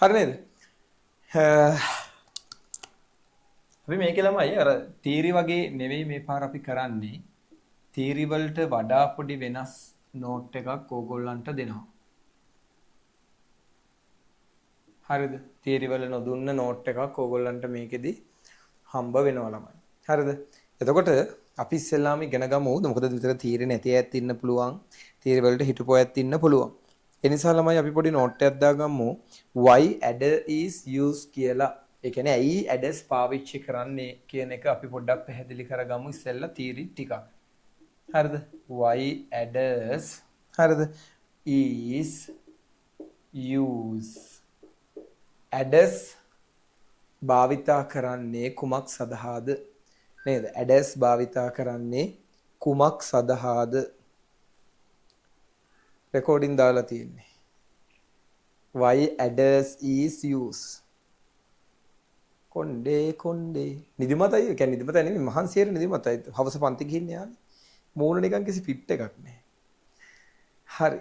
හරි නේද? අපි මේකේ ළමයි අර තීරි වගේ නෙවෙයි මේ පාර අපි කරන්නේ. තීරි වලට වඩා පොඩි වෙනස් නෝට් එකක් ඕගොල්ලන්ට දෙනවා. හරිද? තීරි වල නොදුන්න නෝට් එකක් ඕගොල්ලන්ට මේකෙදි හම්බ වෙනවා ළමයි. හරිද? එතකොට අපි ඉස්සෙල්ලාම ඉගෙන ගමු. මොකද විතර තීරි නැති ඇත් ඉන්න පුළුවන්. තීරි වලට හිටපු ඇත් ඉන්න පුළුවන්. ඒ නිසා ළමයි අපි පොඩි නෝට් එකක් දාගමු. why adder is used කියලා. ඒ කියන්නේ ඇයි adders පාවිච්චි කරන්නේ කියන එක අපි පොඩ්ඩක් පැහැදිලි කරගමු ඉස්සෙල්ලා තීරි ටිකක්. හරිද? why adders හරිද is use adders භාවිතා කරන්නේ කුමක් සඳහාද නේද? adders භාවිතා කරන්නේ කුමක් සඳහාද? රෙකෝඩින් දාලා තියෙන්නේ. why adders is use කොණ්ඩේ නිදිමතයි. ඒ කියන්නේ නිදිමතයි නෙමෙයි මහන්සියට නිදිමතයි. හවස පන්ති ගිහින් යාවේ. මූණ නිකන් කිසි ෆිට් එකක් නැහැ. හරි.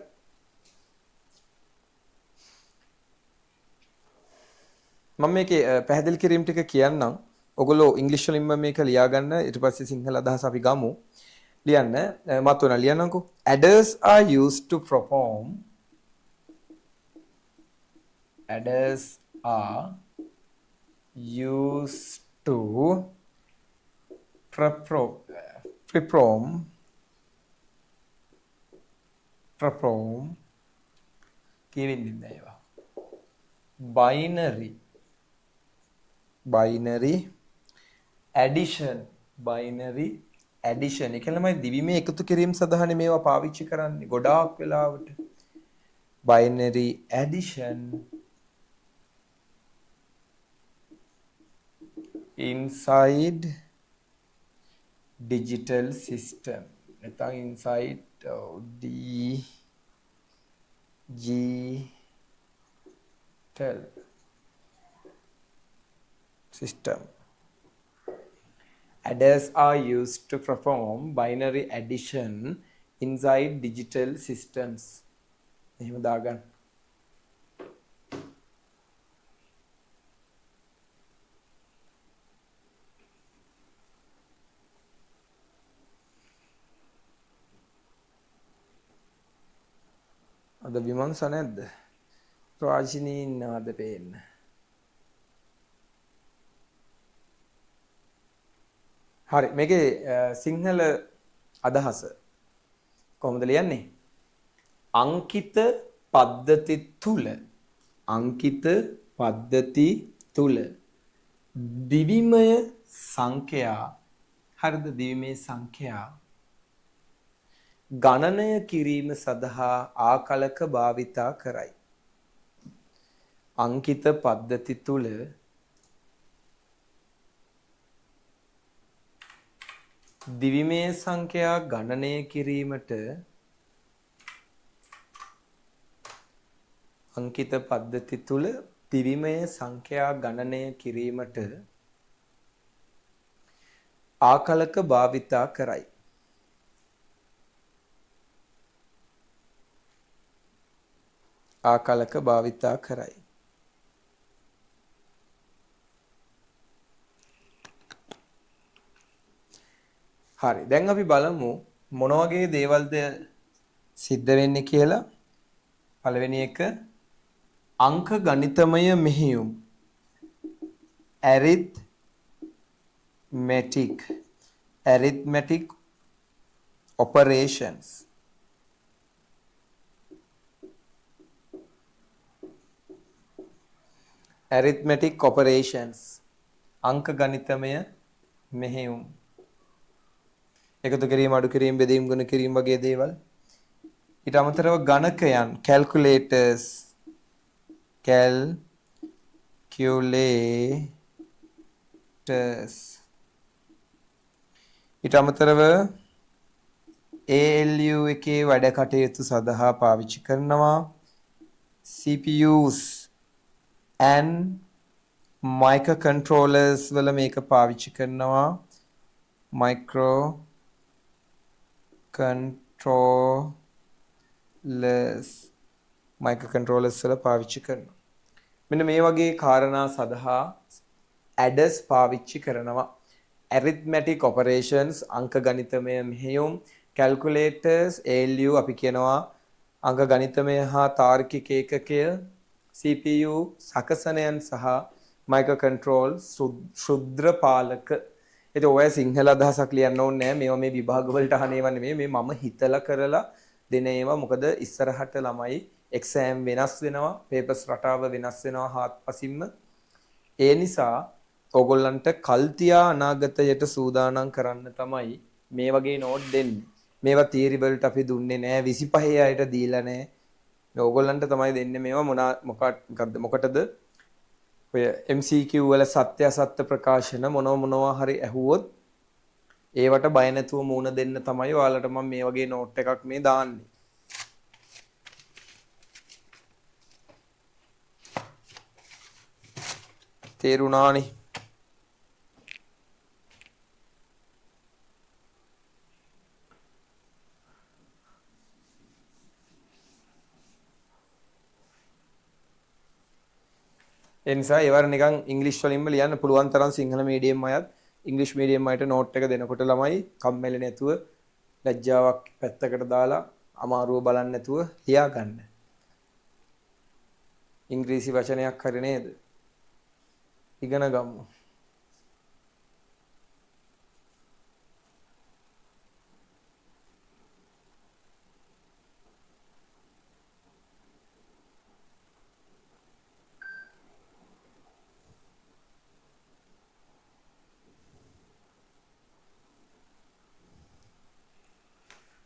මම මේකේ පැහැදිලි කිරීම ටික කියන්නම්. ඔගොල්ලෝ ඉංග්‍රීසි වලින්ම මේක ලියා ගන්න. ඊට පස්සේ සිංහල අදහස අපි ගමු. ලියන්න. මත් උනා ලියන්නම්කෝ. Adders are used to perform adders are used to perform කියවෙන්නේ ඒවා binary addition ඒ කියන්නේ දිවිමේ එකතු කිරීම සඳහානේ මේවා පාවිච්චි කරන්නේ ගොඩාක් වෙලාවට binary addition inside digital system නැත්නම් inside digital system. Adders are used to perform binary addition inside digital systems. එහෙම දාගන්න. අද විමර්ශ නැද්ද? රාජිනී ඉන්නවද පේන්න? හරි මේකේ සිංහල අදහස කොහොමද ලියන්නේ? අංකිත පද්ධති තුල දිවිමය සංඛ්‍යා හරිද දිවිමය සංඛ්‍යා ගණනය කිරීම සඳහා ආකලක භාවිතා කරයි. අංකිත පද්ධති තුල දිවිමය සංඛ්‍යා ගණනය කිරීමට අංකිත පද්ධති තුල දිවිමය සංඛ්‍යා ගණනය කිරීමට ආකලක භාවිතා කරයි. ආකලක භාවිතා කරයි. හරි දැන් අපි බලමු මොන වගේ දේවල්ද සිද්ධ වෙන්නේ කියලා. පළවෙනි එක අංක ගණිතමය මෙහෙයුම් arithmetic operations අංක ගණිතමය මෙහෙයුම් එකතු කිරීම අඩු කිරීම බෙදීම ගුණ කිරීම වගේ දේවල්. ඊට අමතරව ගණකයන් calculators ඊට අමතරව ALU එකේ වැඩ කටයුතු සඳහා පාවිච්චි කරනවා. CPUs and microcontrollers වල මේක පාවිච්චි කරනවා. microcontrollers වල පාවිච්චි කරනවා. මෙන්න මේ වගේ කාරණා සඳහා adders පාවිච්චි කරනවා. arithmetic operations අංක ගණිතමය මෙහෙයුම් calculators ALU අපි කියනවා අංක ගණිතමය හා තාර්කික ඒකකය CPU සකසනයන් සහ microcontrol ශුද්‍ර පාලක. ඒක ඔය සිංහල අදහසක් ලියන්න ඕනේ නෑ. මේවා මේ විභාග වලට අහන ඒවා නෙමෙයි. මේ මම හිතලා කරලා දෙන ඒවා. මොකද ඉස්සරහට ළමයි එක්සෑම් වෙනස් වෙනවා, පේපර්ස් රටාව වෙනස් වෙනවා හාත්පසින්ම. ඒ නිසා ඔයගොල්ලන්ට කල්තියා අනාගතයට සූදානම් කරන්න තමයි මේ වගේ නෝට් දෙන්නේ. මේවා තියරි වලට අපි දුන්නේ නෑ, 25 අයට දීලා නෑ. ඔයගොල්ලන්ට තමයි දෙන්නේ මේවා මොකටද? ඔය MCQ වල සත්‍ය අසත්‍ය ප්‍රකාශන මොනවා හරි ඇහුවොත් ඒවට බය නැතුව මූණ දෙන්න තමයි ඔයාලට මම මේ වගේ නෝට් එකක් මේ දාන්නේ. තේරුණානේ? ඒ නිසා ඒවර නිකන් ඉංග්‍රීසි වලින්ම ලියන්න පුළුවන් තරම් සිංහල මීඩියම් අයත් ඉංග්‍රීසි මීඩියම් අයට නෝට් එක දෙනකොට ළමයි කම්මැලි නැතුව ලැජ්ජාවක් පැත්තකට දාලා අමාරුව බලන්නේ නැතුව ලියා ගන්න. ඉංග්‍රීසි වචනයක් හරි නේද? ඉගෙන ගමු.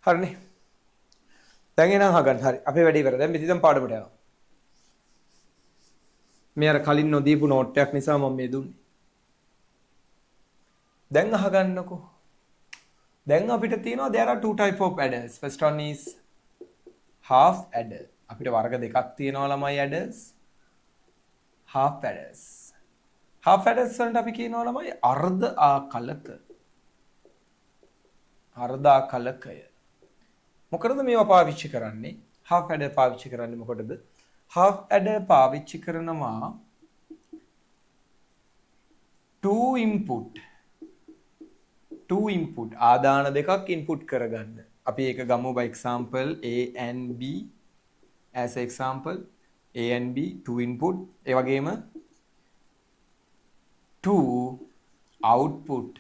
හරිනේ. දැන් එනවා අහගන්න. හරි. අපේ වැඩේ ඉවරයි. දැන් මෙතන පාඩමට යනවා. මේ අර කලින් නොදීපු නෝට් එකක් නිසා මම මේ දුන්නේ. දැන් අහගන්නකෝ. දැන් අපිට තියෙනවා there are two type of adders. First one is half adder. අපිට වර්ග දෙකක් තියෙනවා ළමයි adders. half adders. half adders වලට අපි කියනවා ළමයි අර්ධ ආකලක. අර්ධ ආකලකය. මොකටද මේවා පාවිච්චි කරන්නේ? half adder පාවිච්චි කරන්නේ මොකටද? half adder පාවිච්චි කරනවා two input ආදාන දෙකක් input කරගන්න. අපි ඒක ගමු by example A and B as example. A and B two input. ඒ වගේම two output.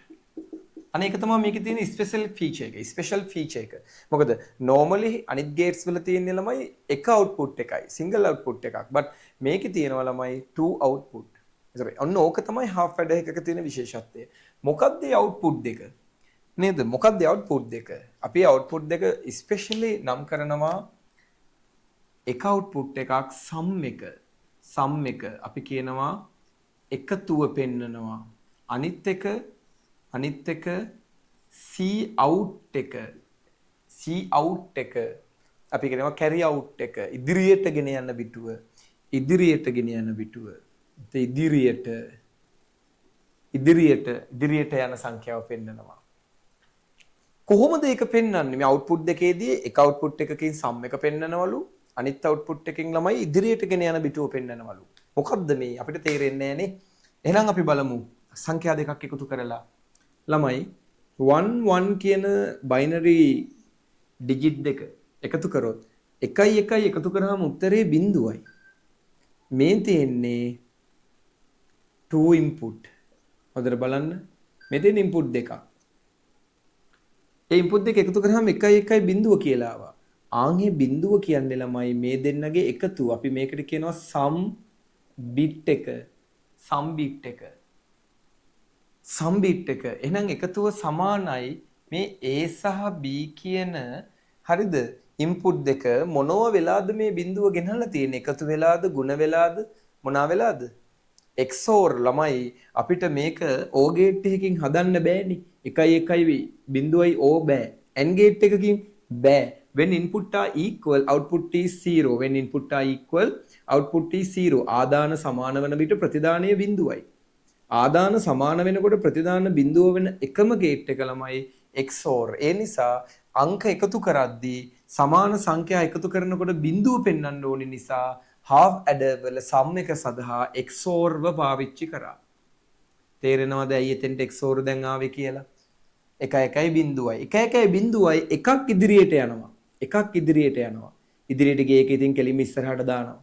අනේක තමයි මේකේ තියෙන ස්පෙෂල් ෆීචර් එක. ස්පෙෂල් ෆීචර් එක. මොකද normally අනිත් ගේට්ස් වල තියෙන ළමයි එක output එකයි. single output එකක්. but මේකේ තියෙනවා ළමයි two output. ඒතරේ ඔන්න ඕක තමයි half adder එකක තියෙන විශේෂත්වය. මොකක්ද මේ output දෙක? නේද? මොකක්ද output දෙක? අපි output දෙක especially නම් කරනවා එක output එකක් sum එක අපි කියනවා එකතුව පෙන්නනවා. අනිත් එක C out එක අපි කියනවා carry out එක ඉදිරියට ගෙන යන පිටුව ඉදිරියට යන සංඛ්‍යාව පෙන්නනවා. කොහොමද ඒක පෙන්වන්නේ? මේ output දෙකේදී එක output එකකින් sum එක පෙන්නනවලු අනිත් output එකකින් ළමයි ඉදිරියට ගෙන යන පිටුව පෙන්නනවලු. මොකද්ද මේ? අපිට තේරෙන්නේ නැහනේ. එහෙනම් අපි බලමු සංඛ්‍යා දෙකක් එකතු කරලා ළමයි 1 1 කියන බයිනරි ඩිජිට් දෙක එකතු කරොත් 1 1 එකතු කරාම උත්තරේ බිඳුවයි. මේ තියෙන්නේ 2 input. හොඳට බලන්න. මෙතන input දෙකක්. ඒ input දෙක එකතු කරාම 1 1 බිඳුව කියලා ආවා. ආන්ගේ බිඳුව කියන්නේ ළමයි මේ දෙන්නගේ එකතු. අපි මේකට කියනවා sum bit එක. sum bit එක. එහෙනම් එකතුව සමානයි මේ A සහ B කියන හරිද? input දෙක මොනව වෙලාද මේ බිඳුව ගෙනල්ලා තියෙන්නේ? එකතු වෙලාද, ಗುಣ වෙලාද, මොනවා වෙලාද? XOR ළමයි අපිට මේක O gate එකකින් හදන්න බෑනේ. 1 1 බිඳුවයි O බෑ. AND gate එකකින් බෑ. when input are equal output is 0. when input are equal output is 0. ආදාන සමාන වන විට ප්‍රතිදානය බිඳුවයි. ආදාන සමාන වෙනකොට ප්‍රතිදාන බිඳුව වෙන එකම ගේට් එක ළමයි XOR. ඒ නිසා අංක එකතු කරද්දී සමාන සංඛ්‍යා එකතු කරනකොට බිඳුව පෙන්වන්න ඕනි නිසා half adder වල sum එක සඳහා XOR ව පාවිච්චි කරා. තේරෙනවද ඇයි එතෙන්ට XOR දැන් ආවේ කියලා? 1.1.0යි. 1.1.0යි එකක් ඉදිරියට යනවා. එකක් ඉදිරියට යනවා. ඉදිරියට ගිය එක ඉතින් කෙලින්ම ඉස්සරහට දානවා.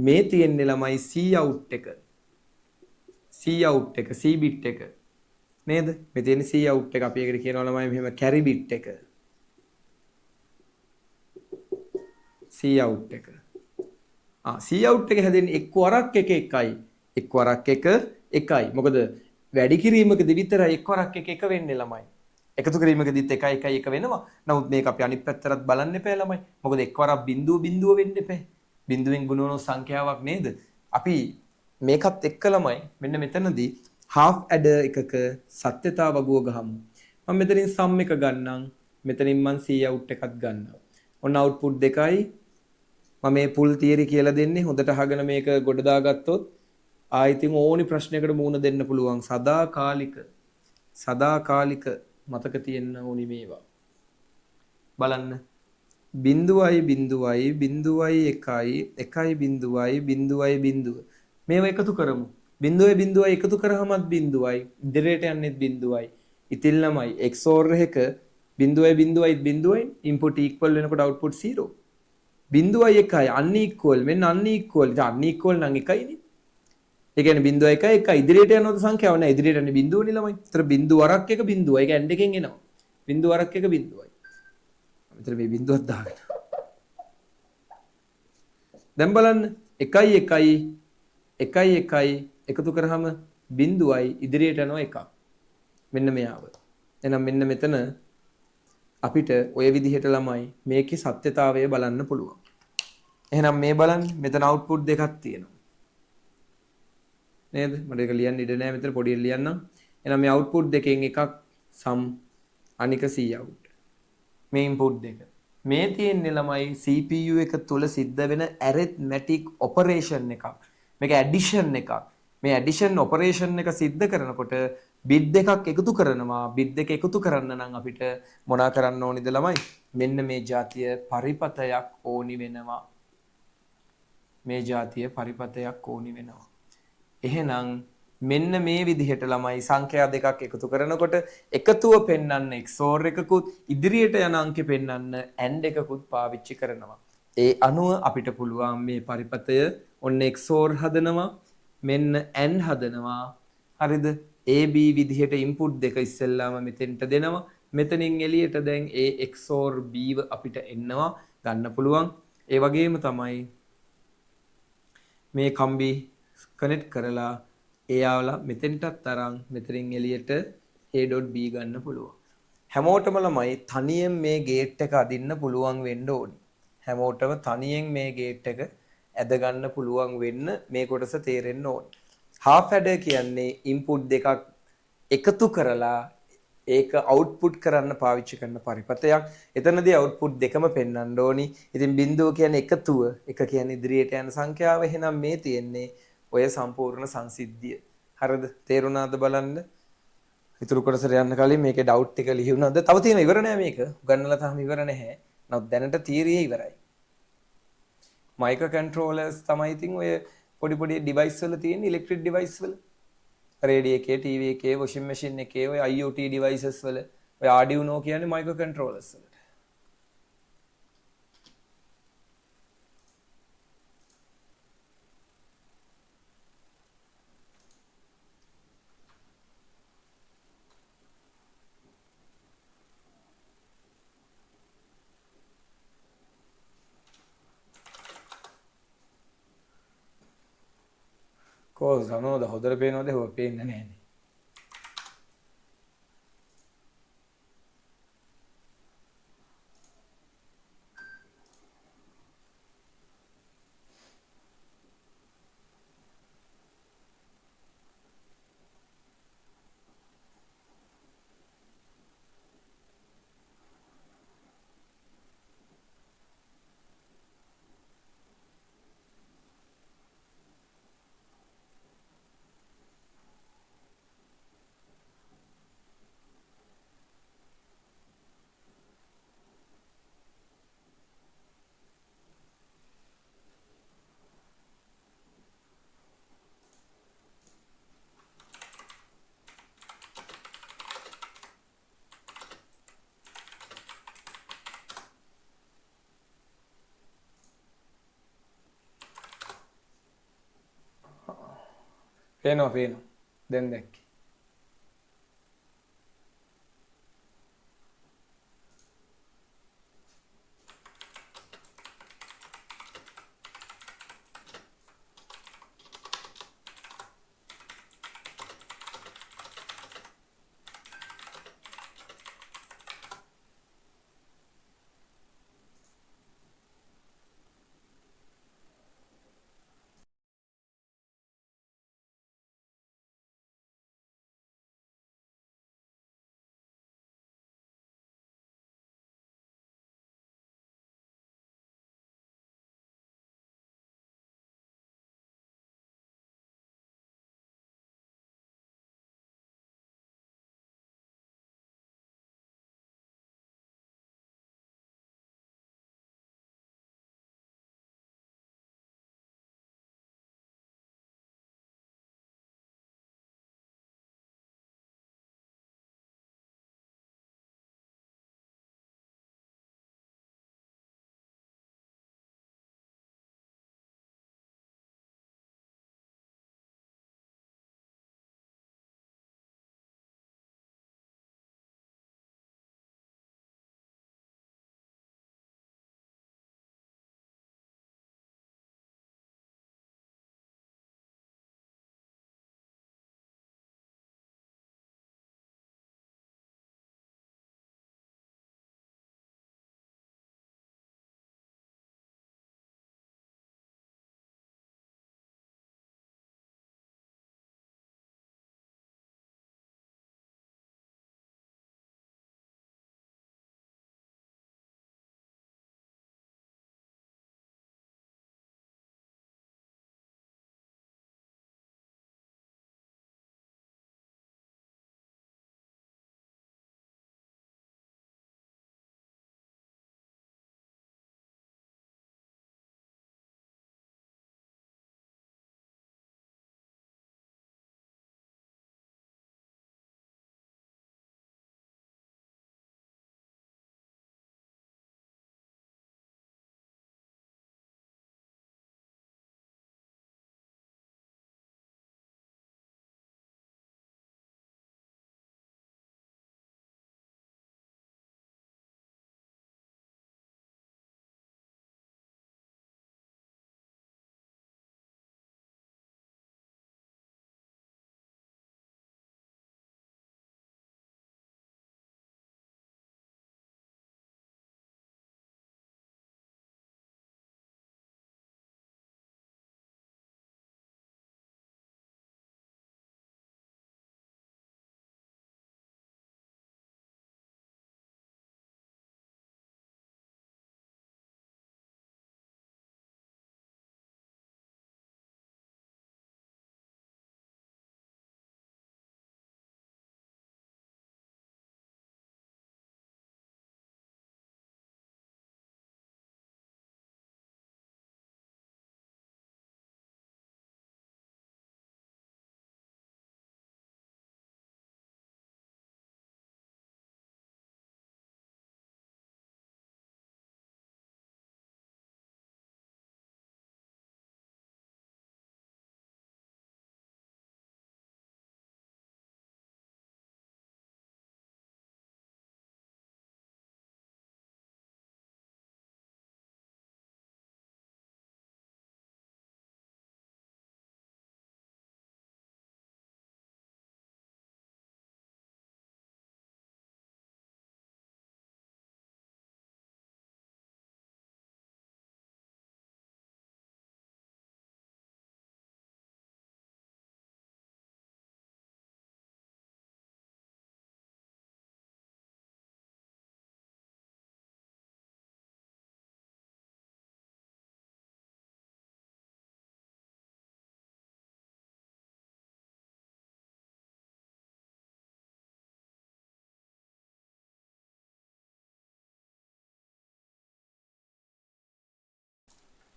මේ තියෙන්නේ ළමයි C out එක. C out එක C bit එක. නේද? මේ තියෙන C out එක අපි ඒකට කියනවා ළමයි මෙහෙම carry bit එක. C out එක. C out එක හැදෙන්නේ එක්ක වරක් එක එකයි. එක්ක වරක් එක එකයි. මොකද වැඩි කිරීමකදී විතරයි එක්ක වරක් එක එක වෙන්නේ ළමයි. එකතු කිරීමකදීත් 1 වෙනවා. නමුත් මේක අපි අනිත් පැත්තටත් බලන්න එපා ළමයි. මොකද එක්වරක් බිඳුව වෙන්න එපා. බිඳුවෙන් ගුණ වුණු සංඛ්‍යාවක් නේද? අපි මේකත් එක්ක ළමයි මෙන්න මෙතනදී half adder එකක සත්‍යතා වගුව ගහමු. මම මෙතනින් sum එක ගන්නම්. මෙතනින් මම C out එකත් ගන්නවා. ඔන්න output දෙකයි. මම මේ pull theory කියලා දෙන්නේ හොඳට අහගෙන මේක ගොඩ දාගත්තොත් ආයිතින් ඕනි ප්‍රශ්නයකට මුහුණ දෙන්න පුළුවන්. සදාකාලික මතක තියෙන්න ඕනි මේවා. බලන්න. බිඳුවයි බිඳුවයි බිඳුවයි එකයි එකයි බිඳුවයි බිඳුවයි බිඳුව. මේවා එකතු කරමු. බිඳුවයි බිඳුවයි එකතු කරාමත් බිඳුවයි. ඉදිරියට යන්නේත් බිඳුවයි. ඉතින් ළමයි XOR එක බිඳුවයි බිඳුවයි බිඳුවයි input equal වෙනකොට output 0. බිඳුවයි එකයි unequal මෙන්න unequal. unequal නම් එකයිනේ. ඒ කියන්නේ 0.1 ඉදිරියට යනවද සංඛ්‍යාව නෑ ඉදිරියට යන්නේ බිඳුවනේ ළමයි. ඒතර බිඳුව වරක් එක බිඳුවයි. ඒක ඇන්ඩ් එකෙන් එනවා. බිඳුව වරක් එක බිඳුවයි. මෙතන මේ බිඳුවක් දාගෙන. දැන් බලන්න 1 එකතු කරාම බිඳුවයි ඉදිරියට යනවා එකක්. මෙන්න මෙයාව. එහෙනම් මෙන්න මෙතන අපිට ඔය විදිහට ළමයි මේකේ සත්‍යතාවය බලන්න පුළුවන්. එහෙනම් මේ බලන්න මෙතන output දෙකක් තියෙනවා. නේද? මට ඒක ලියන්න ඉඩ නැහැ මෙතන පොඩියට ලියන්නම්. එහෙනම් මේ output දෙකෙන් එකක් sum අනික C out. මේ input දෙක. මේ තියෙන්නේ ළමයි CPU එක තුල සිද්ධ වෙන arithmetic operation එකක්. මේක addition එකක්. මේ addition operation එක සිද්ධ කරනකොට bit දෙකක් එකතු කරනවා. bit දෙක එකතු කරන්න නම් අපිට මොනා කරන්න ඕනිද ළමයි? මෙන්න මේ જાතිය පරිපතයක් ඕනි වෙනවා. මේ જાතිය පරිපතයක් ඕනි වෙනවා. එහෙනම් මෙන්න මේ විදිහට ළමයි සංඛ්‍යා දෙකක් එකතු කරනකොට එකතුව පෙන්වන්න XOR එකකුත් ඉදිරියට යන අංකෙ පෙන්වන්න AND එකකුත් පාවිච්චි කරනවා. ඒ අනුව අපිට පුළුවන් මේ පරිපතය ඔන්න XOR හදනවා මෙන්න AND හදනවා. හරිද? AB විදිහට input දෙක ඉස්සෙල්ලාම මෙතෙන්ට දෙනවා. මෙතනින් එළියට දැන් A XOR B අපිට එන්නවා ගන්න පුළුවන්. ඒ වගේම තමයි මේ කම්බි කනෙක්ට් කරලා එයාලා මෙතෙන්ටත් අරන් මෙතනින් එළියට A.B ගන්න පුළුවන්. හැමෝටම ළමයි තනියෙන් මේ ගේට් එක අදින්න පුළුවන් වෙන්න ඕනි. හැමෝටම තනියෙන් මේ ගේට් එක ඇද ගන්න පුළුවන් වෙන්න මේ කොටස තේරෙන්න ඕනි. half adder කියන්නේ input දෙකක් එකතු කරලා ඒක output කරන්න පාවිච්චි කරන පරිපතයක්. එතනදී output දෙකම පෙන්වන්න ඕනි. ඉතින් බිඳුව කියන්නේ එකතුව, එක කියන්නේ ඉදිරියට යන සංඛ්‍යාව. එහෙනම් මේ තියෙන්නේ ඔය සම්පූර්ණ සංසිද්ධිය. හරිද? තේරුණාද බලන්න? ඉතුරු කොටසට යන්න කලින් මේකේ ඩවුට් එක ලියුණාද? තව තියෙන ඉවර නෑ මේක. උගන්නලා තාම ඉවර නැහැ. නමුත් දැනට තියරිය ඉවරයි. මයික්‍රෝ කන්ට්‍රෝලර්ස් තමයි ඉතින් ඔය පොඩි ඩිවයිස් වල තියෙන ඉලෙක්ට්‍රික් ඩිවයිස් වල. රේඩියෝ එකේ, ටීවී එකේ, වොෂින් මැෂින් එකේ ඔය IoT ඩිවයිසස් වල ඔය Arduino කියන්නේ මයික්‍රෝ කන්ට්‍රෝලර්ස් වලට. කොහොමද සනෝද හොදට පේනවද? හොව පේන්නේ නැහැනේ. පේනවා. දැන් දැක්කේ.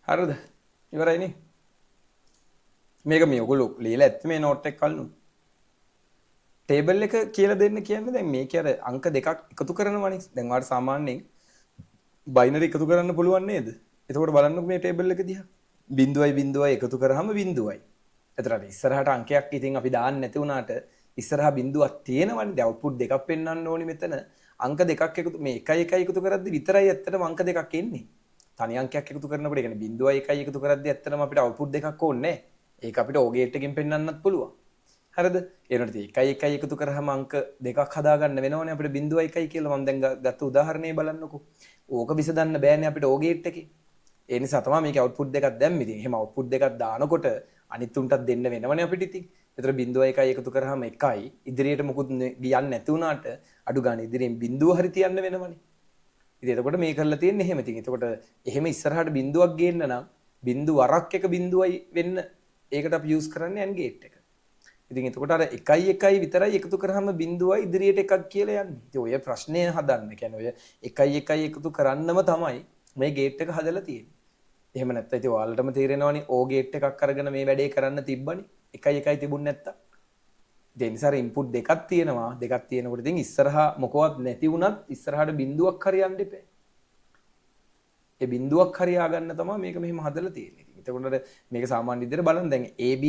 හරිද? ඉවරයිනේ. මේක මේ ඔයගොල්ලෝ ලියලා ඇත්ත මේ නෝට් එක කල්නු. ටේබල් එක කියලා දෙන්න කියන්නේ දැන් මේකේ අර අංක දෙකක් එකතු කරනවනේ. දැන් ඔයාලට සාමාන්‍යයෙන් බයිනරි එකතු කරන්න පුළුවන් නේද? එතකොට බලන්නකෝ මේ ටේබල් එක දිහා. 0.0 එකතු කරාම 0යි. එතරම් ඉස්සරහට අංකයක් ඉතින් අපි දාන්න නැති වුණාට ඉස්සරහා බිඳුවක් තියෙනවනේ. දැන් අවුට්පුට් දෙකක් පෙන්වන්න ඕනි මෙතන. අංක දෙකක් එකතු මේ 1 1 එකතු කරද්දි විතරයි ඇත්තටම අංක දෙකක් එන්නේ. තනි අංකයක් එකතු කරනකොට ඒ කියන්නේ 0.1 එකතු කරද්දි ඇත්තටම අපිට අවුට්පුට් දෙකක් ඕනේ නැහැ. ඒක අපිට O gate එකෙන් පෙන්වන්නත් පුළුවන්. හරිද? ඒනොට 1 1 එකතු කරාම අංක දෙකක් හදාගන්න වෙනවනේ අපිට 0.1 කියලා. මම දැන් ගත්ත උදාහරණය බලන්නකෝ. ඕක විසඳන්න බෑනේ අපිට O gate එකේ. ඒ නිසා තමයි මේකේ අවුට්පුට් දෙකක් දැම්මේ. ඉතින් එහෙම අවුට්පුට් දෙකක් දානකොට අනිත් උන්ටත් දෙන්න වෙනවනේ අපිට ඉතින්. ඒතර 0.1 එකතු කරාම 1යි. ඉදිරියට මොකුත් ගියන්නේ නැති වුණාට අඩු ගන්න ඉදිරියෙන් බිඳුව හරි තියන්න වෙනවනේ. ඉතින් එතකොට මේ කරලා තියෙන්නේ එහෙම. ඉතින් එතකොට එහෙම ඉස්සරහට බිඳුවක් ගේන්න නම් බිඳු වරක් එක බිඳුවයි වෙන්න ඒකට අපි යූස් කරන්නේ AND gate එක. ඉතින් එතකොට අර 1 1 විතරයි එකතු කරාම බිඳුවයි ඉදිරියට එකක් කියලා යන්නේ. ඉතින් ඔය ප්‍රශ්නය හදන්න කියන්නේ ඔය 1 1 එකතු කරන්නම තමයි මේ ගේට් එක හදලා තියෙන්නේ. එහෙම නැත්නම් ඉතින් ඔයාලටම තේරෙනවනේ O gate එකක් අරගෙන මේ වැඩේ කරන්න තිබ්බනේ. 1 1 තිබුණ නැත්තම්. ඒ නිසා ඉන්පුට් දෙකක් තියෙනවා. දෙකක් තියෙනකොට ඉතින් ඉස්සරහා මොකවත් නැති වුණත් ඉස්සරහට බිඳුවක් හරි යන්න ඉපේ. ඒ බිඳුවක් හරි ආගන්න තමයි මේක මෙහෙම හදලා තියෙන්නේ. ඉතින් එතකොට මේක සාමාන්‍ය විදිහට බලන්න දැන් AB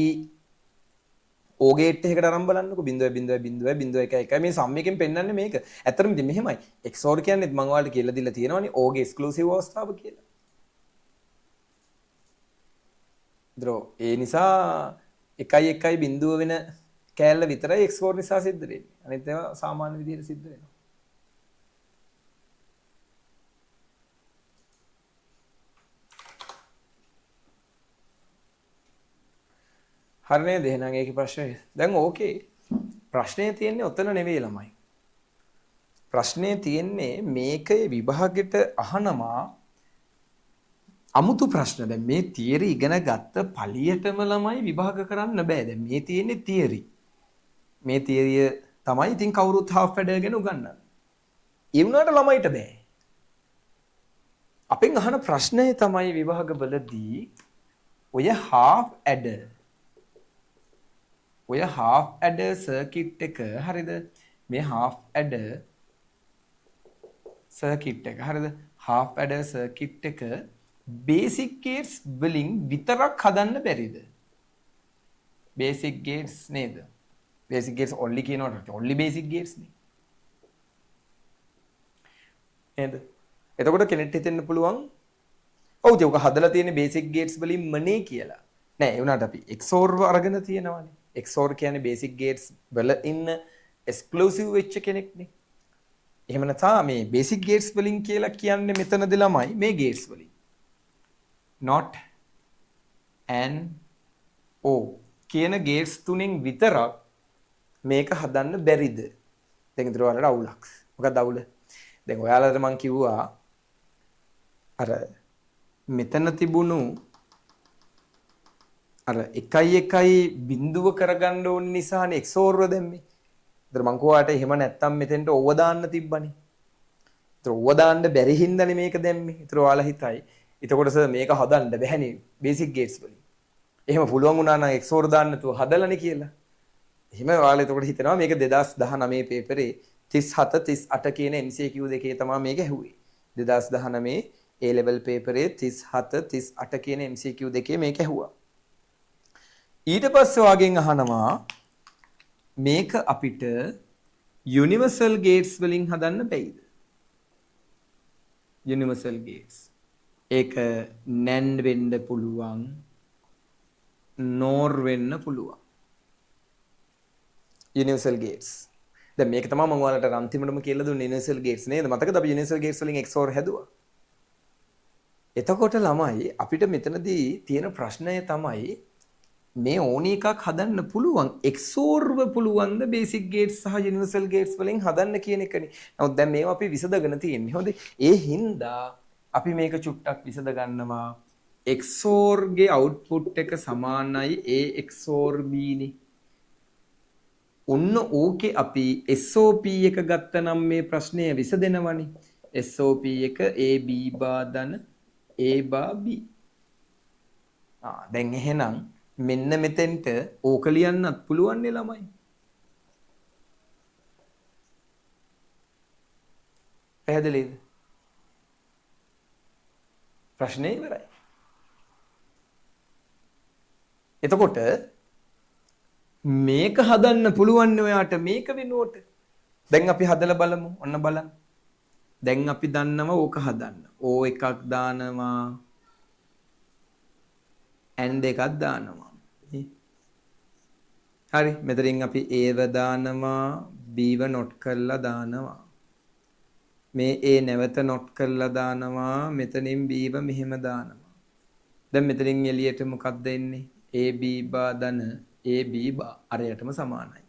O gate එකකට අරන් බලන්නකෝ 0.0.0.1 මේ සම් එකෙන් පෙන්වන්නේ මේක. ඇත්තටම ඉතින් මෙහෙමයි. XOR කියන්නේ මම ඔයාලට කියලා දීලා තියෙනවනේ O ගේ එක්ස්ක්ලූසිව් අවස්ථාව කියලා. දරෝ ඒ නිසා 1 1 බිඳුව වෙන කෑල්ල විතරයි XOR නිසා සිද්ධ වෙන්නේ. අනිත් ඒවා සාමාන්‍ය විදිහට සිද්ධ වෙනවා. හරි නේද? එහෙනම් ඒකේ ප්‍රශ්නේ. දැන් ඕකේ. ප්‍රශ්නේ තියෙන්නේ ඔතන නෙවෙයි ළමයි. ප්‍රශ්නේ තියෙන්නේ මේකේ විභාගෙට අහනවා අමුතු ප්‍රශ්න. දැන් මේ තියරි ඉගෙන ගත්ත පළියටම ළමයි විභාග කරන්න බෑ. දැන් මේ තියෙන්නේ තියරි. මේ තියරිය තමයි ඉතින් කවුරුත් half adder ගැන උගන්වන්නේ. ඒ වුණාට ළමයිට බෑ. අපෙන් අහන ප්‍රශ්නය තමයි විභාගවලදී ඔය half adder circuit එක හරිද? මේ half adder circuit එක හරිද? half adder circuit එක basic gates වලින් විතරක් හදන්න බැරිද? basic gates නේද? basic gates only කියනකොට only basic gates නේ. නේද? එතකොට කෙනෙක්ට හිතෙන්න පුළුවන් ඔව් ඒක හදලා තියෙන basic gates වලින් මනේ කියලා. නෑ ඒ වුණාට අපි XOR අරගෙන තියෙනවානේ. XOR කියන්නේ basic gates වල ඉන්න exclusive වෙච්ච කෙනෙක්නේ. එහෙම නැත්නම් මේ basic gates වලින් කියලා කියන්නේ මෙතනදී ළමයි මේ gates වලින්. not and O කියන gates තුنين විතරක් මේක හදන්න බැරිද? දැන් ඉතින් ඔයාලට අවුලක්. මොකක්ද අවුල? දැන් ඔයාලට මම කිව්වා අර මෙතන තිබුණු අර 1 1 බිඳුව කරගන්න ඕන නිසානේ XOR ව දැම්මේ. ඒතර මං කෝවාට එහෙම නැත්තම් මෙතෙන්ට ඕව දාන්න තිබ්බනේ. ඒතර ඕව දාන්න බැරි හින්දානේ මේක දැම්මේ. ඒතර ඔයාලා හිතයි. එතකොට සර් මේක හදන්න බැහැනේ බේසික් ගේට්ස් වලින්. එහෙම පුළුවන් වුණා නම් XOR දාන්න නැතුව හදලානේ කියලා. එහෙම ඔයාලා එතකොට හිතනවා මේක 2019 පේපරේ 37 38 කියන MCQ දෙකේ තමයි මේක ඇහුවේ. 2019 A level පේපරේ 37 38 කියන MCQ දෙකේ මේක ඇහුවා. ඊට පස්සේ වාගෙන් අහනවා මේක අපිට යුනිවර්සල් ගේට්ස් වලින් හදන්න බැයිද? Universal gates. ඒක NAND වෙන්න පුළුවන්, NOR වෙන්න පුළුවන්. Universal gates. දැන් මේක තමයි මම ඔයාලට අන්තිමටම කියලා දුන්නේ යුනිවර්සල් ගේට්ස් නේද? මතකද අපි යුනිවර්සල් ගේට්ස් වලින් XOR හැදුවා. එතකොට ළමයි අපිට මෙතනදී තියෙන ප්‍රශ්නය තමයි මේ ඕන එකක් හදන්න පුළුවන් XORව පුළුවන්ද බේසික් ගේට්ස් සහ යුනිවර්සල් ගේට්ස් වලින් හදන්න කියන එකනේ. නමුත් දැන් මේවා අපි විසඳගෙන තියෙන්නේ. හොඳයි. ඒ හින්දා අපි මේක චුට්ටක් විසඳ ගන්නවා. XOR ගේ අවුට්පුට් එක සමානයි A XOR B නේ. ඔන්න ඕකේ අපි SOP එක ගත්තනම් මේ ප්‍රශ්නය විසඳෙනවනේ. SOP එක AB බාදන A බා B. දැන් එහෙනම් මෙන්න මෙතෙන්ට ඕක ලියන්නත් පුළුවන් නේ ළමයි. පැහැදිලිද? ප්‍රශ්නේ ඉවරයි. එතකොට මේක හදන්න පුළුවන් ඔයාට මේක වෙනුවට. දැන් අපි හදලා බලමු. ඔන්න බලන්න. දැන් අපි දන්නවා ඕක හදන්න. ඕ එකක් දානවා. ඇන්ඩ් එකක් දානවා. හරි. මෙතනින් අපි ඒව දානවා. බීව නොට් කරලා දානවා. මේ ඒ නැවත නොට් කරලා දානවා. මෙතනින් බීව මෙහෙම දානවා. දැන් මෙතනින් එළියට මොකක්ද එන්නේ? AB බා ධන AB බා අරයටම සමානයි.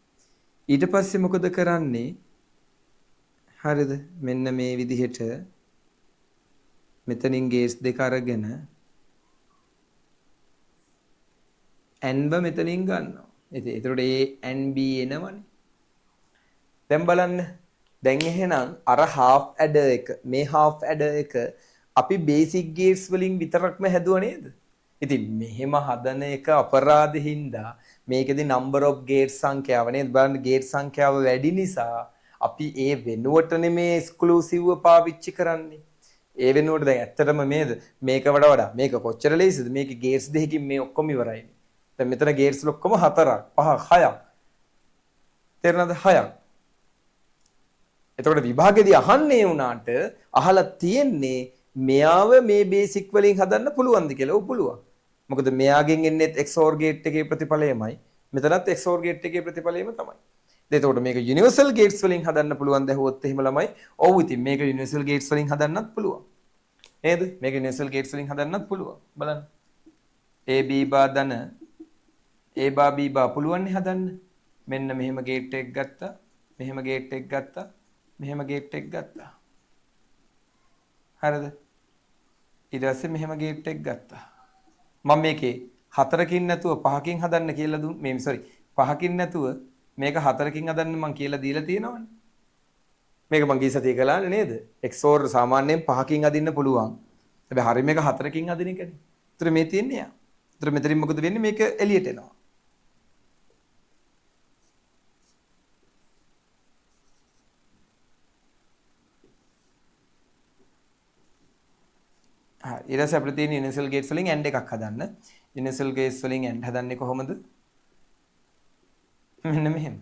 ඊට පස්සේ මොකද කරන්නේ? හරිද? මෙන්න මේ විදිහට මෙතනින් ගේට්ස් දෙක අරගෙන n බ මෙතනින් ගන්නවා. ඉතින් ඒතරොට A and B එනවනේ. දැන් බලන්න. දැන් එහෙනම් අර half adder එක මේ half adder එක අපි basic gates වලින් විතරක්ම හැදුවා නේද? ඉතින් මෙහෙම හදන එක අපරාධ හින්දා මේකෙදි number of gates සංඛ්‍යාව නේද? බලන්න gate සංඛ්‍යාව වැඩි නිසා අපි ඒ වෙනුවට මේ exclusive පාවිච්චි කරන්නේ. ඒ වෙනුවට දැන් ඇත්තටම මේක වඩා මේක කොච්චර ලේසිද? මේකේ gates දෙකකින් මේ ඔක්කොම ඉවරයි. දැන් මෙතන gates ඔක්කොම 4ක් 5ක් 6ක්. තේරෙනවද? 6ක්. එතකොට විභාගෙදී අහන්නේ වුණාට අහලා තියෙන්නේ මෙයාව මේ බේසික් වලින් හදන්න පුළුවන්ද කියලා. ඔව් පුළුවන්. මොකද මෙයාගෙන් එන්නේ XOR ගේට් එකේ ප්‍රතිඵලයමයි. මෙතනත් XOR ගේට් එකේ ප්‍රතිඵලයම තමයි. එතකොට මේක යුනිවර්සල් ගේට්ස් වලින් හදන්න පුළුවන් දැහුවොත් එහෙම ළමයි. ඔව් ඉතින් මේක යුනිවර්සල් ගේට්ස් වලින් හදන්නත් පුළුවන්. නේද? මේක යුනිවර්සල් ගේට්ස් වලින් හදන්නත් පුළුවන්. බලන්න. AB බා ධන A බා B බා පුළුවන් නේ හදන්න. මෙන්න මෙහෙම ගේට් එකක් ගත්තා. මෙහෙම ගේට් එකක් ගත්තා. මෙහෙම ගේට් එකක් ගත්තා. හරිද? ඊට පස්සේ මෙහෙම ගේට් එකක් ගත්තා. මම මේකේ 4කින් නැතුව 5කින් හදන්න කියලා මේ 5කින් නැතුව මේක 4කින් හදන්න මම කියලා දීලා තියෙනවනේ. මේක මං ගිය සතියේ කළානේ නේද? XOR සාමාන්‍යයෙන් 5කින් අදින්න පුළුවන්. හැබැයි හරිය මේක 4කින් අදින එකනේ. ඒතර මේ තියන්නේ යා. ඒතර මෙතනින් මොකද වෙන්නේ? මේක එළියට එනවා. ඊට පස්සේ අපිට තියෙන යුනිවර්සල් ගේට්ස් වලින් AND එකක් හදන්න. යුනිවර්සල් ගේට්ස් වලින් AND හදන්නේ කොහොමද? මෙන්න මෙහෙම.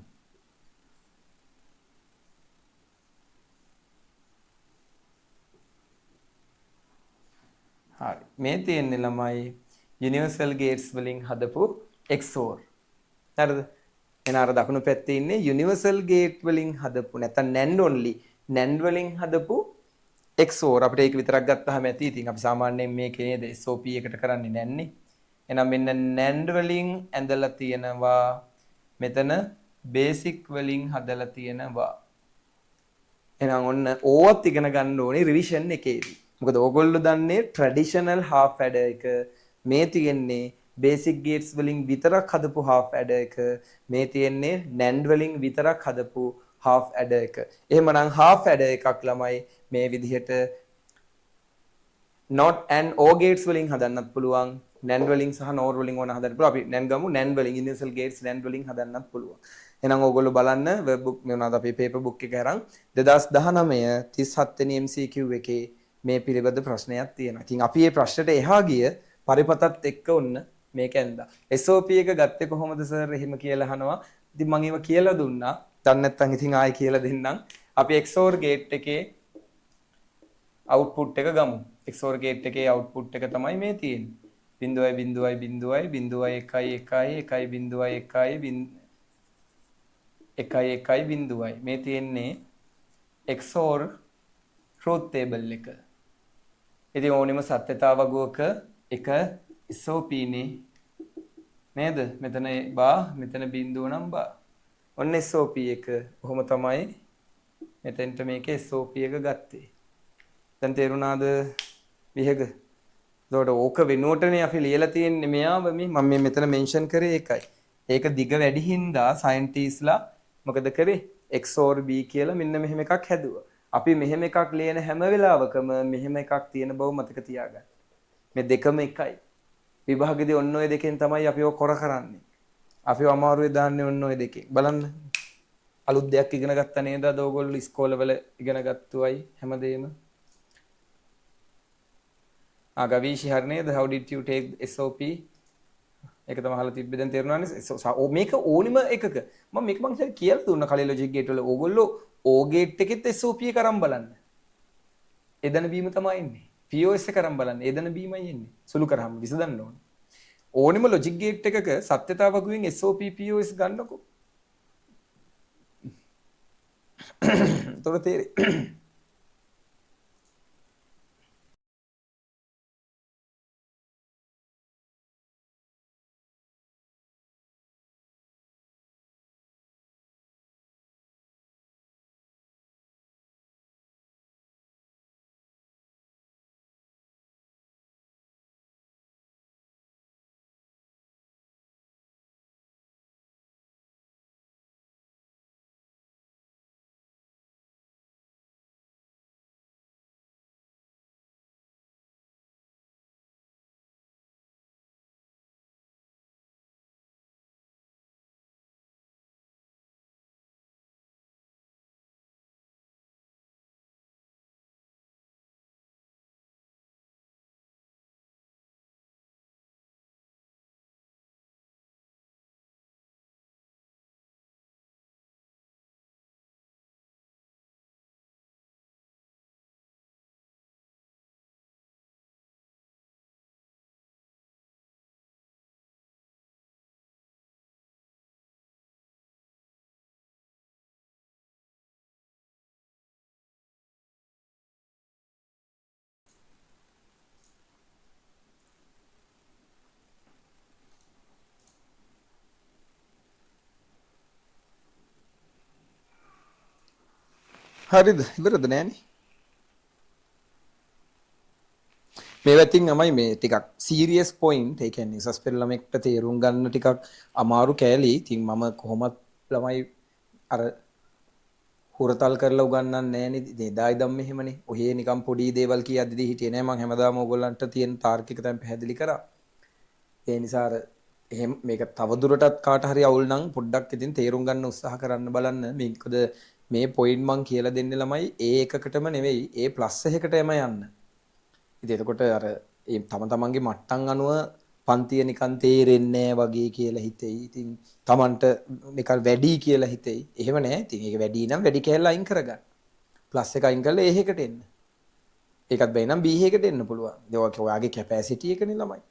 හරි. මේ තියෙන්නේ ළමයි යුනිවර්සල් ගේට්ස් වලින් හදපු XOR. හරිද? එන අර දකුණු පැත්තේ ඉන්නේ යුනිවර්සල් ගේට් වලින් හදපු නැත්නම් NAND only NAND වලින් හදපු XOR අපිට ඒක විතරක් ගත්තාම ඇති. ඉතින් අපි සාමාන්‍යයෙන් මේකේ නේද SOP එකට කරන්නේ නැන්නේ. එහෙනම් මෙන්න NAND වලින් ඇඳලා තියෙනවා. මෙතන බේසික් වලින් හදලා තියෙනවා. එහෙනම් ඔන්න ඕවත් ඉගෙන ගන්න ඕනේ රිවිෂන් එකේදී. මොකද ඕගොල්ලෝ දන්නේ ට්‍රැඩිෂනල් half adder එක. මේ තියෙන්නේ බේසික් ගේට්ස් වලින් විතරක් හදපු half adder එක. මේ තියෙන්නේ NAND වලින් විතරක් හදපු half adder එක. එහෙමනම් half adder එකක් ළමයි මේ විදිහට not and or gates වලින් හදන්නත් පුළුවන්. NAND වලින් සහ NOR වලින් ඕන හදන්න පුළුවන්. අපි NAND ගමු. NAND වලින් universal gates NAND වලින් හදන්නත් පුළුවන්. එහෙනම් ඕගොල්ලෝ බලන්න වෙබ් බුක් මේ උනාද අපේ පේපර් බුක් එක අරන් 2019 37 වෙනි MCQ එකේ මේ පිළිබඳ ප්‍රශ්නයක් තියෙනවා. ඉතින් අපි මේ ප්‍රශ්නෙට එහා ගිය පරිපතත් එක්ක උන්න මේක ඇඳා. SOP එක ගත්තේ කොහොමද සර් එහෙම කියලා අහනවා. ඉතින් මම ඒව කියලා දුන්නා. දන්නේ නැත්නම් ඉතින් ආයෙ කියලා දෙන්නම්. අපි XOR gate එකේ output එක ගමු. XOR gate එකේ output එක තමයි මේ තියෙන්නේ. 0.0.1.1.1.1 මේ තියෙන්නේ XOR truth table එක. ඉතින් ඕනෙම සත්‍යතාව වගුවක එක SOP නේ නේද? මෙතන බා මෙතන බිඳුව නම් බා. ඔන්න SOP එක. කොහොම තමයි මෙතෙන්ට මේකේ SOP එක ගත්තේ. දැන් තේරුණාද විහෙග? එතකොට ඕක වෙනුවටනේ අපි ලියලා තියෙන්නේ මෙයාව මම මෙතන මෙන්ෂන් කරේ ඒකයි. ඒක දිග වැඩි හින්දා සයන්ටිස්ලා මොකද කරේ? XOR B කියලා මෙන්න මෙහෙම එකක් හැදුවා. අපි මෙහෙම එකක් ලියන හැම වෙලාවකම මෙහෙම එකක් තියෙන බව මතක තියාගන්න. මේ දෙකම එකයි. විභාගෙදී ඔන්න ඔය දෙකෙන් තමයි අපි ඔය කර කරන්නේ. අපි අමාරුවේ දාන්නේ ඔන්න ඔය දෙකේ. බලන්න. අලුත් දෙයක් ඉගෙන ගත්තා නේද? අද ඕගොල්ලෝ ඉස්කෝලවල ඉගෙන ගත්තුවයි හැමදේම. Gavishi හරි නේද? How did you take SOP? ඒක තමයි අහලා තිබ්බේ දැන් තේරුණානේ මේක ඕනිම එකක මම මේක මං කියලා දුන්නා කලින් ලොජික් ගේට් වල ඕගොල්ලෝ O ගේට් එකෙත් SOP එක අරන් බලන්න එදන බීම තමයි එන්නේ POS එක අරන් බලන්න එදන බීමයි එන්නේ සුළු කරාම විසඳන්න ඕනේ ඕනිම ලොජික් ගේට් එකක සත්‍යතාවකුවෙන් SOP POS ගන්නකො තොර තේරෙයි හරිද ඉවරද නෑනේ මේ වැතින් තමයි මේ ටිකක් සීරියස් පොයින්ට් ඒ කියන්නේ උසස් පෙළ ළමෙක්ට තේරුම් ගන්න ටිකක් අමාරු කෑලි. ඉතින් මම කොහොමත් ළමයි අර හුරතල් කරලා උගන්වන්නේ නෑනේ. එදායි දම් මෙහෙමනේ. ඔහේ නිකන් පොඩි දේවල් කියද්දි හිටියේ නෑ. මම හැමදාම ඕගොල්ලන්ට තියෙන තාර්කික තැන් පැහැදිලි කරා. ඒ නිසා අර එහෙම මේක තවදුරටත් කාට හරි අවුල් නම් පොඩ්ඩක් ඉතින් තේරුම් ගන්න උත්සාහ කරන්න බලන්න. මේකද මේ පොයින්ට් මං කියලා දෙන්නේ ළමයි ඒ එකකටම නෙවෙයි ඒ ප්ලස් එකකට එම යන්න. ඉතින් එතකොට අර ඒ තම තමන්ගේ මට්ටම් අනුව පන්තිය නිකන් තේරෙන්නේ නැහැ වගේ කියලා හිතෙයි. ඉතින් තමන්ට නිකන් වැඩි කියලා හිතෙයි. එහෙම නැහැ. ඉතින් ඒක වැඩි නම් වැඩි කැලලා අයින් කරගන්න. ප්ලස් එක අයින් කරලා A එකට එන්න. ඒකත් බැයි නම් B එකට එන්න පුළුවන්. ඒක ඔයාගේ කැපැසිටි එකනේ ළමයි.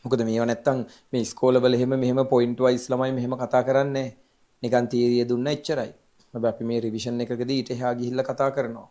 මොකද මේව නැත්තම් මේ ඉස්කෝලවල එහෙම මෙහෙම පොයින්ට් වයිස් ළමයි මෙහෙම කතා කරන්නේ නිකන් තියරිය දුන්න එච්චරයි. හැබැයි අපි මේ රිවිෂන් එකකදී ඊට එහා ගිහිල්ලා කතා කරනවා.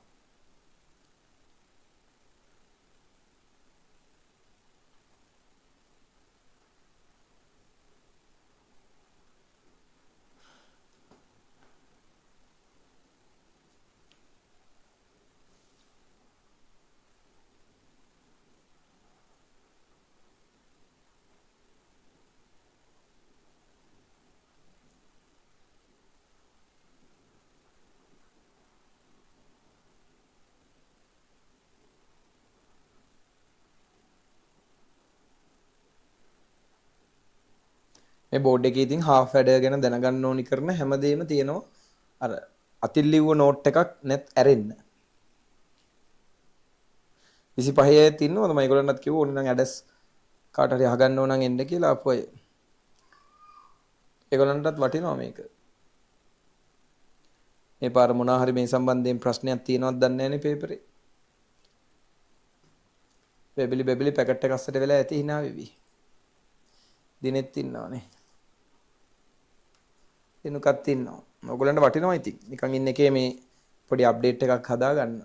මේ බෝඩ් එකේ ඉතින් half adder ගැන දැනගන්න ඕනි කරන හැමදේම තියෙනවා. අර අතින් ලිව්ව නෝට් එකක් නැත් ඇරෙන්න. 25 ඇත් ඉන්නවද මම ඒගොල්ලන්ටත් කිව්වා ඕනේ නම් ඇඩස් කාට හරි අහගන්න ඕන නම් එන්න කියලා අපු අය. ඒගොල්ලන්ටත් වටිනවා මේක. මේ පාර මොනවා හරි මේ සම්බන්ධයෙන් ප්‍රශ්නයක් තියෙනවද දන්නේ නැනේ පේපරේ. බෙබිලි පැකට් එක අස්සට වෙලා ඇති hina වෙවි. දිනෙත් ඉන්නවනේ. දිනුකත් ඉන්නවා. ඔයගොල්ලන්ට වටිනවා ඉතින්. නිකන් ඉන්න එකේ මේ පොඩි අප්ඩේට් එකක් හදාගන්න.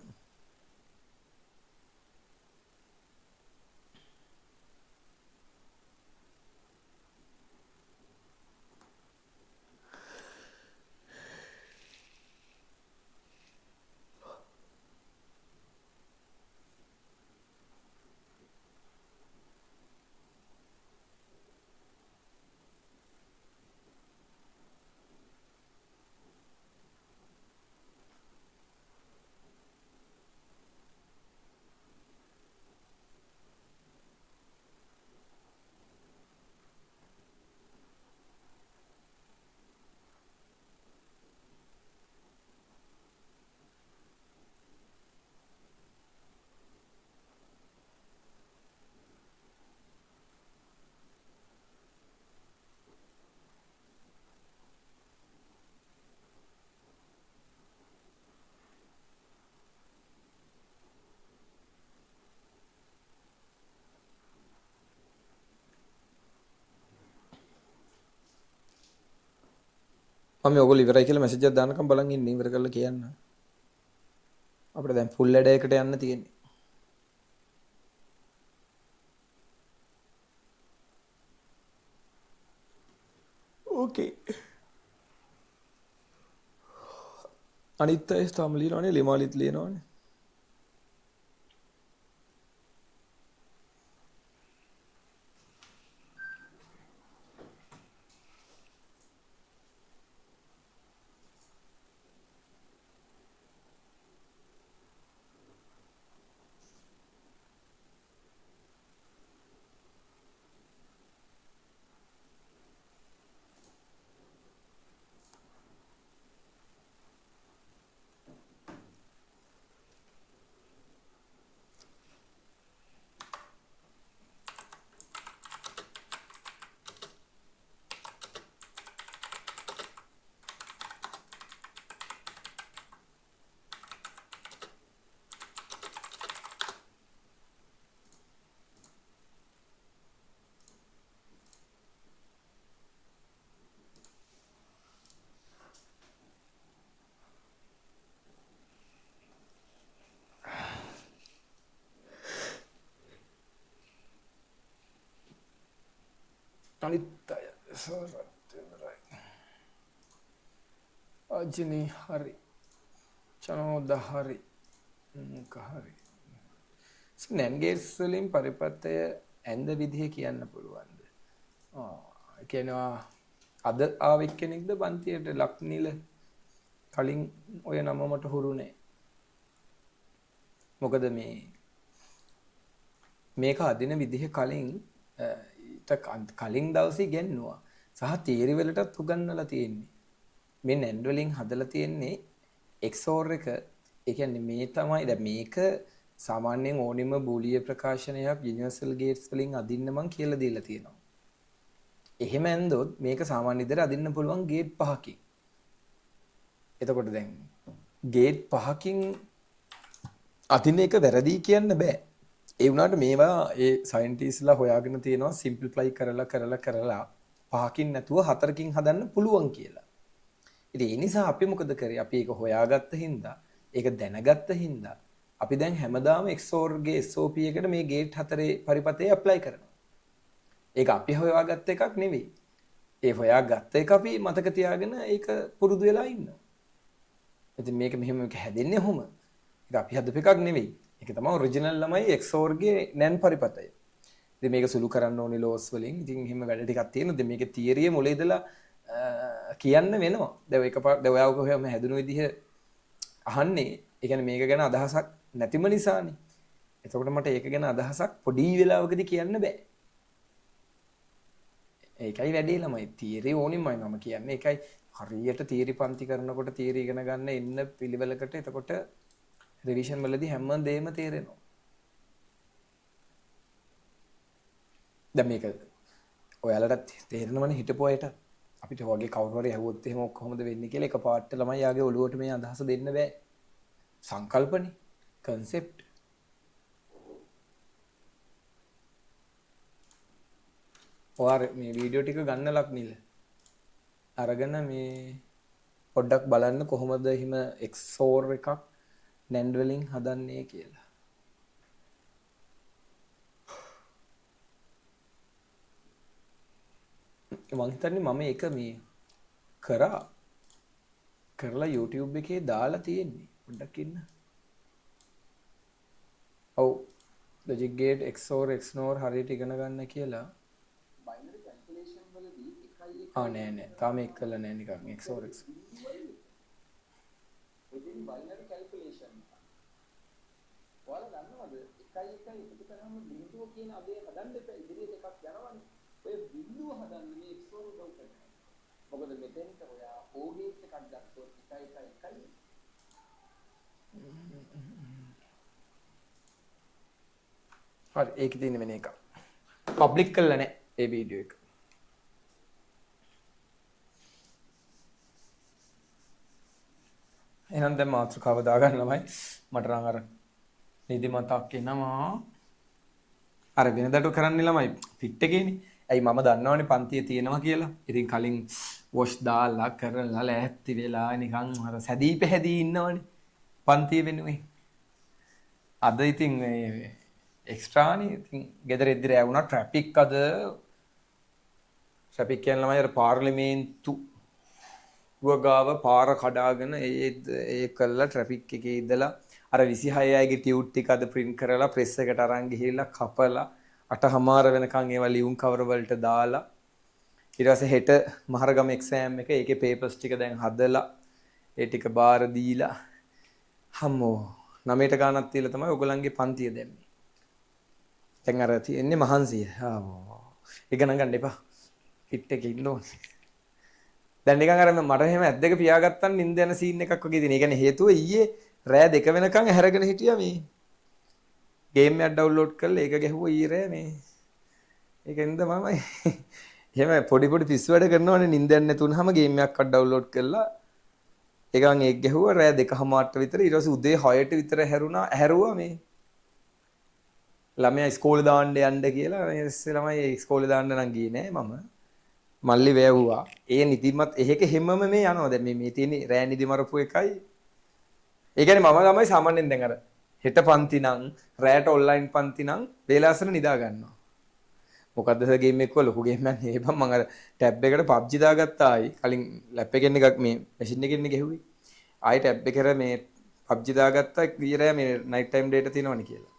මම ඔයගොල්ලෝ ඉවරයි කියලා මැසේජ් එකක් දානකම් බලන් ඉන්නේ ඉවර කරලා කියන්න. අපිට දැන් ෆුල් ලැඩ එකට යන්න තියෙන්නේ. ඕකේ. අනිත් අය තාම ලියනවනේ ලිමාලිත් ලියනවනේ. අනිත් අය සරත් ඉවරයි. අජිනි හරි. චනෝද හරි. හරි. නැන්ගේට්ස් වලින් පරිපත්තය ඇඳ විදිහ කියන්න පුළුවන්ද? කියනවා අද ආවෙක් කෙනෙක්ද පන්තියට ලක්නිල කලින් ඔය නම මට හුරුනේ. මොකද මේක අදින විදිහ කලින් කලින් දවසේ ගෙන්නවා සහ තියරි වලටත් උගන්වලා තියෙන්නේ. මේ නැන්ඩ් වලින් හදලා තියෙන්නේ XOR එක. ඒ කියන්නේ මේ තමයි දැන් මේක සාමාන්‍යයෙන් ඕනිම බූලිය ප්‍රකාශනයක් යුනිවර්සල් ගේට්ස් වලින් අදින්න මං කියලා දීලා තියෙනවා. එහෙම ඇන්දොත් මේක සාමාන්‍ය විදිහට අදින්න පුළුවන් ගේට් 5කින්. එතකොට දැන් ගේට් 5කින් අදින එක වැරදි කියන්න බෑ. ඒ වුණාට මේවා ඒ සයන්ටිස්ලා හොයාගෙන තියෙනවා සිම්ප්ලිෆයි කරලා 5කින් නැතුව 4කින් හදන්න පුළුවන් කියලා. ඉතින් ඒ නිසා අපි මොකද කරේ? අපි ඒක හොයාගත්ත හින්දා, ඒක දැනගත්ත හින්දා අපි දැන් හැමදාම XOR ගේ SOP එකට මේ ගේට් 4 පරිපතේ ඇප්ලයි කරනවා. ඒක අපි හොයාගත්ත එකක් නෙවෙයි. ඒ හොයාගත්ත එක අපි මතක තියාගෙන ඒක පුරුදු වෙලා ඉන්නවා. ඉතින් මේක මෙහෙම හැදෙන්නේ කොහොම? ඒක අපි හදපු එකක් නෙවෙයි. ඒක තමයි ඔරිජිනල් ළමයි XOR ගේ NAND පරිපතය. ඉතින් මේක සුළු කරන්න ඕනි ලෝස් වලින්. ඉතින් එහෙම වැඩ ටිකක් තියෙනවා. ඉතින් මේකේ තියරිය මුල ඉඳලා කියන්න වෙනවා. දැන් එකපාරට දැන් ඔයාව කොහොම හැදුණු විදිහ අහන්නේ. ඒ කියන්නේ මේක ගැන අදහසක් නැතිම නිසානේ. එතකොට මට ඒක ගැන අදහසක් පොඩි වෙලාවකදී කියන්න බෑ. ඒකයි වැඩේ ළමයි. තියරි ඕනිමයි මම කියන්නේ. ඒකයි හරියට තියරි පන්ති කරනකොට තියරි ඉගෙන ගන්න එන්න පිළිවෙලකට එතකොට රිවිෂන් වලදී හැමදේම තේරෙනවා. දැන් මේක ඔයාලට තේරෙනවනේ හිටපු අයට අපිට වගේ කවුරු හරි ඇහුවොත් එහෙම කොහොමද වෙන්නේ කියලා එකපාරට ළමයි යාගේ ඔළුවට මේ අදහස දෙන්න බෑ. සංකල්පනේ, concept. ඔයාලා මේ වීඩියෝ ටික ගන්න ලක්නිල. අරගෙන මේ පොඩ්ඩක් බලන්න කොහොමද එහෙම XOR එකක් නැන්ඩ් වලින් හදන්නේ කියලා. මං හිතන්නේ මම ඒක මේ කරලා YouTube එකේ දාලා තියෙන්නේ. පොඩ්ඩක් ඉන්න. ඔව්. logic gate XOR XNOR හරියට ඉගෙන ගන්න කියලා. binary calculation වලදී නෑ. තාම ඒක කළා නෑ නිකන් XOR X. within binary calculation ඔයාලා දන්නවද 1 1 එකතු කරාම බිඳුව කියන අදේ හදන්න එපා ඉදිරියට එකක් යනවනේ. ඔය බිඳුව හදන්න මේ XOR උදව් කරනවා. මොකද මෙතෙන්ට ඔයා O gate එකක් ගත්තොත් 1 1 1 හරි ඒකේ තියෙන වෙන එක. පබ්ලික් කළා නෑ ඒ වීඩියෝ එක. එහෙනම් දැන් මාතෘකාව දාගන්න ළමයි. මට නම් අර නිදිමතක් එනවා. අර වෙනදට කරන්නේ ළමයි පිට් එකේනේ. ඇයි මම දන්නවනේ පන්තියේ තියෙනවා කියලා. ඉතින් කලින් වොෂ් දාලා කරලා ලෑස්ති වෙලා නිකන් අර සැදී පැහැදී ඉන්නවනේ පන්තිය වෙනුවෙන්. අද ඉතින් එක්ස්ට්‍රානේ ඉතින් ගෙදර ඉදිරිය ඇවුනා ට්‍රැෆික් අද ට්‍රැෆික් කියන ළමයි අර පාර්ලිමේන්තු ගාව පාර කඩාගෙන ඒ කළා ට්‍රැෆික් එකේ ඉඳලා අර 26 අයගේ ටියුට් ටික අද print කරලා ප්‍රෙස් එකට අරන් ගිහිල්ලා කපලා 8:00 වෙනකන් ඒවා ලියුම් කවර වලට දාලා ඊට පස්සේ හෙට මහරගම එක්සෑම් එක ඒකේ පේපර්ස් ටික දැන් හදලා ඒ ටික බාර දීලා හම්මෝ 9ට ගානක් තියලා තමයි ඔයගොල්ලන්ගේ පන්තිය දැම්මේ. දැන් අර තියෙන්නේ මහන්සිය. ඉගෙන ගන්න එපා. කිට් එකේ ඉන්න ඕනේ. දැන් නිකන් අර මට එහෙම ඇද්දක පියාගත්තන් නිින්ද යන සීන් එකක් වගේ තියෙන. ඒ කියන්නේ හේතුව ඊයේ රෑ 2 වෙනකන් ඇහැරගෙන හිටියා මේ. ගේම් එකක් ඩවුන්ලෝඩ් කරලා ඒක ගැහුවා ඊයේ රෑ මේ. ඒකෙන්ද මම එහෙම පොඩි පොඩි පිස්සු වැඩ කරනවනේ නිින්ද යන්නේ නැතුනහම ගේම් එකක් ඩවුන්ලෝඩ් කරලා ඒකන් ඒක ගැහුවා රෑ 2:00 විතර ඊට පස්සේ උදේ 6ට විතර ඇහැරුවා මේ. ළමයා ඉස්කෝලේ දාන්න යන්න කියලා ඊස්සේ ළමයි ඉස්කෝලේ දාන්න නම් ගියේ නෑ මම. මල්ලි වැවුවා. ඒ නිදිමත් එහෙක හැමම මේ යනවා. දැන් මේ තියෙන රෑ නිදි මරපු එකයි. ඒ කියන්නේ මම ළමයි සාමාන්‍යයෙන් දැන් අර හෙට පන්ති නම් රෑට ඔන්ලයින් පන්ති නම් වේලාසන නිදා ගන්නවා. මොකද්ද සර් ගේම් එක ලොකු ගේම් එකක් නේ බං මම අර ටැබ් එකට PUBG දාගත්තා ආයි කලින් ලැප් එකෙන් එකක් මේ මැෂින් එකෙන් ගෙහුවේ. ආයි ටැබ් එකේ මේ PUBG දාගත්තා ඊරෑ මේ නයිට් ටයිම් ඩේටා තියෙනවනේ කියලා.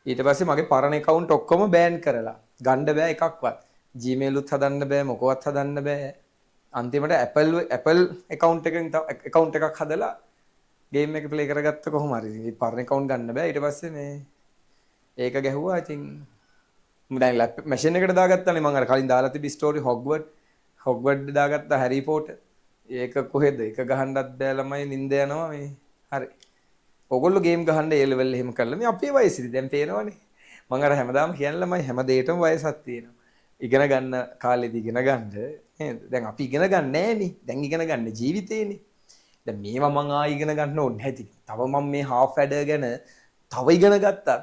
ඊට පස්සේ මගේ පරණ account ඔක්කොම බෑන් කරලා ගන්න බෑ එකක්වත්. Gmail උත් හදන්න බෑ මොකවත් හදන්න බෑ. අන්තිමට Apple account එකෙන් account එකක් හදලා ගේම් එක ප්ලේ කරගත්ත කොහොම හරි. ඒ පරණ account ගන්න බෑ. ඊට පස්සේ මේ ඒක ගැහුවා. ඉතින් මම දැන් මැෂින් එකට දාගත්තානේ මම අර කලින් දාලා තිබි ස්ටෝරි හොග්වර්ඩ් දාගත්තා හැරි පොටර්. ඒක කොහෙද? ඒක ගහන්නත් බෑ ළමයි නින්ද යනවා මේ. හරි. ඔයගොල්ලෝ ගේම් ගහන්න ඒ ලෙවල් එහෙම කළා. මේ අපේ වයසේදී දැන් පේනවනේ. මම අර හැමදාම කියන ළමයි හැම දෙයකටම වයසක් තියෙනවා. ඉගෙන ගන්න කාලෙදී ඉගෙන ගන්න නේද? දැන් අපි ඉගෙන ගන්න නෑනේ. දැන් ඉගෙන ගන්න ජීවිතේනේ. දැන් මේවා මං ආයි ඉගෙන ගන්න ඕනේ නැති. තව මම මේ හාෆ් වැඩර් ගැන තව ඉගෙන ගත්තා.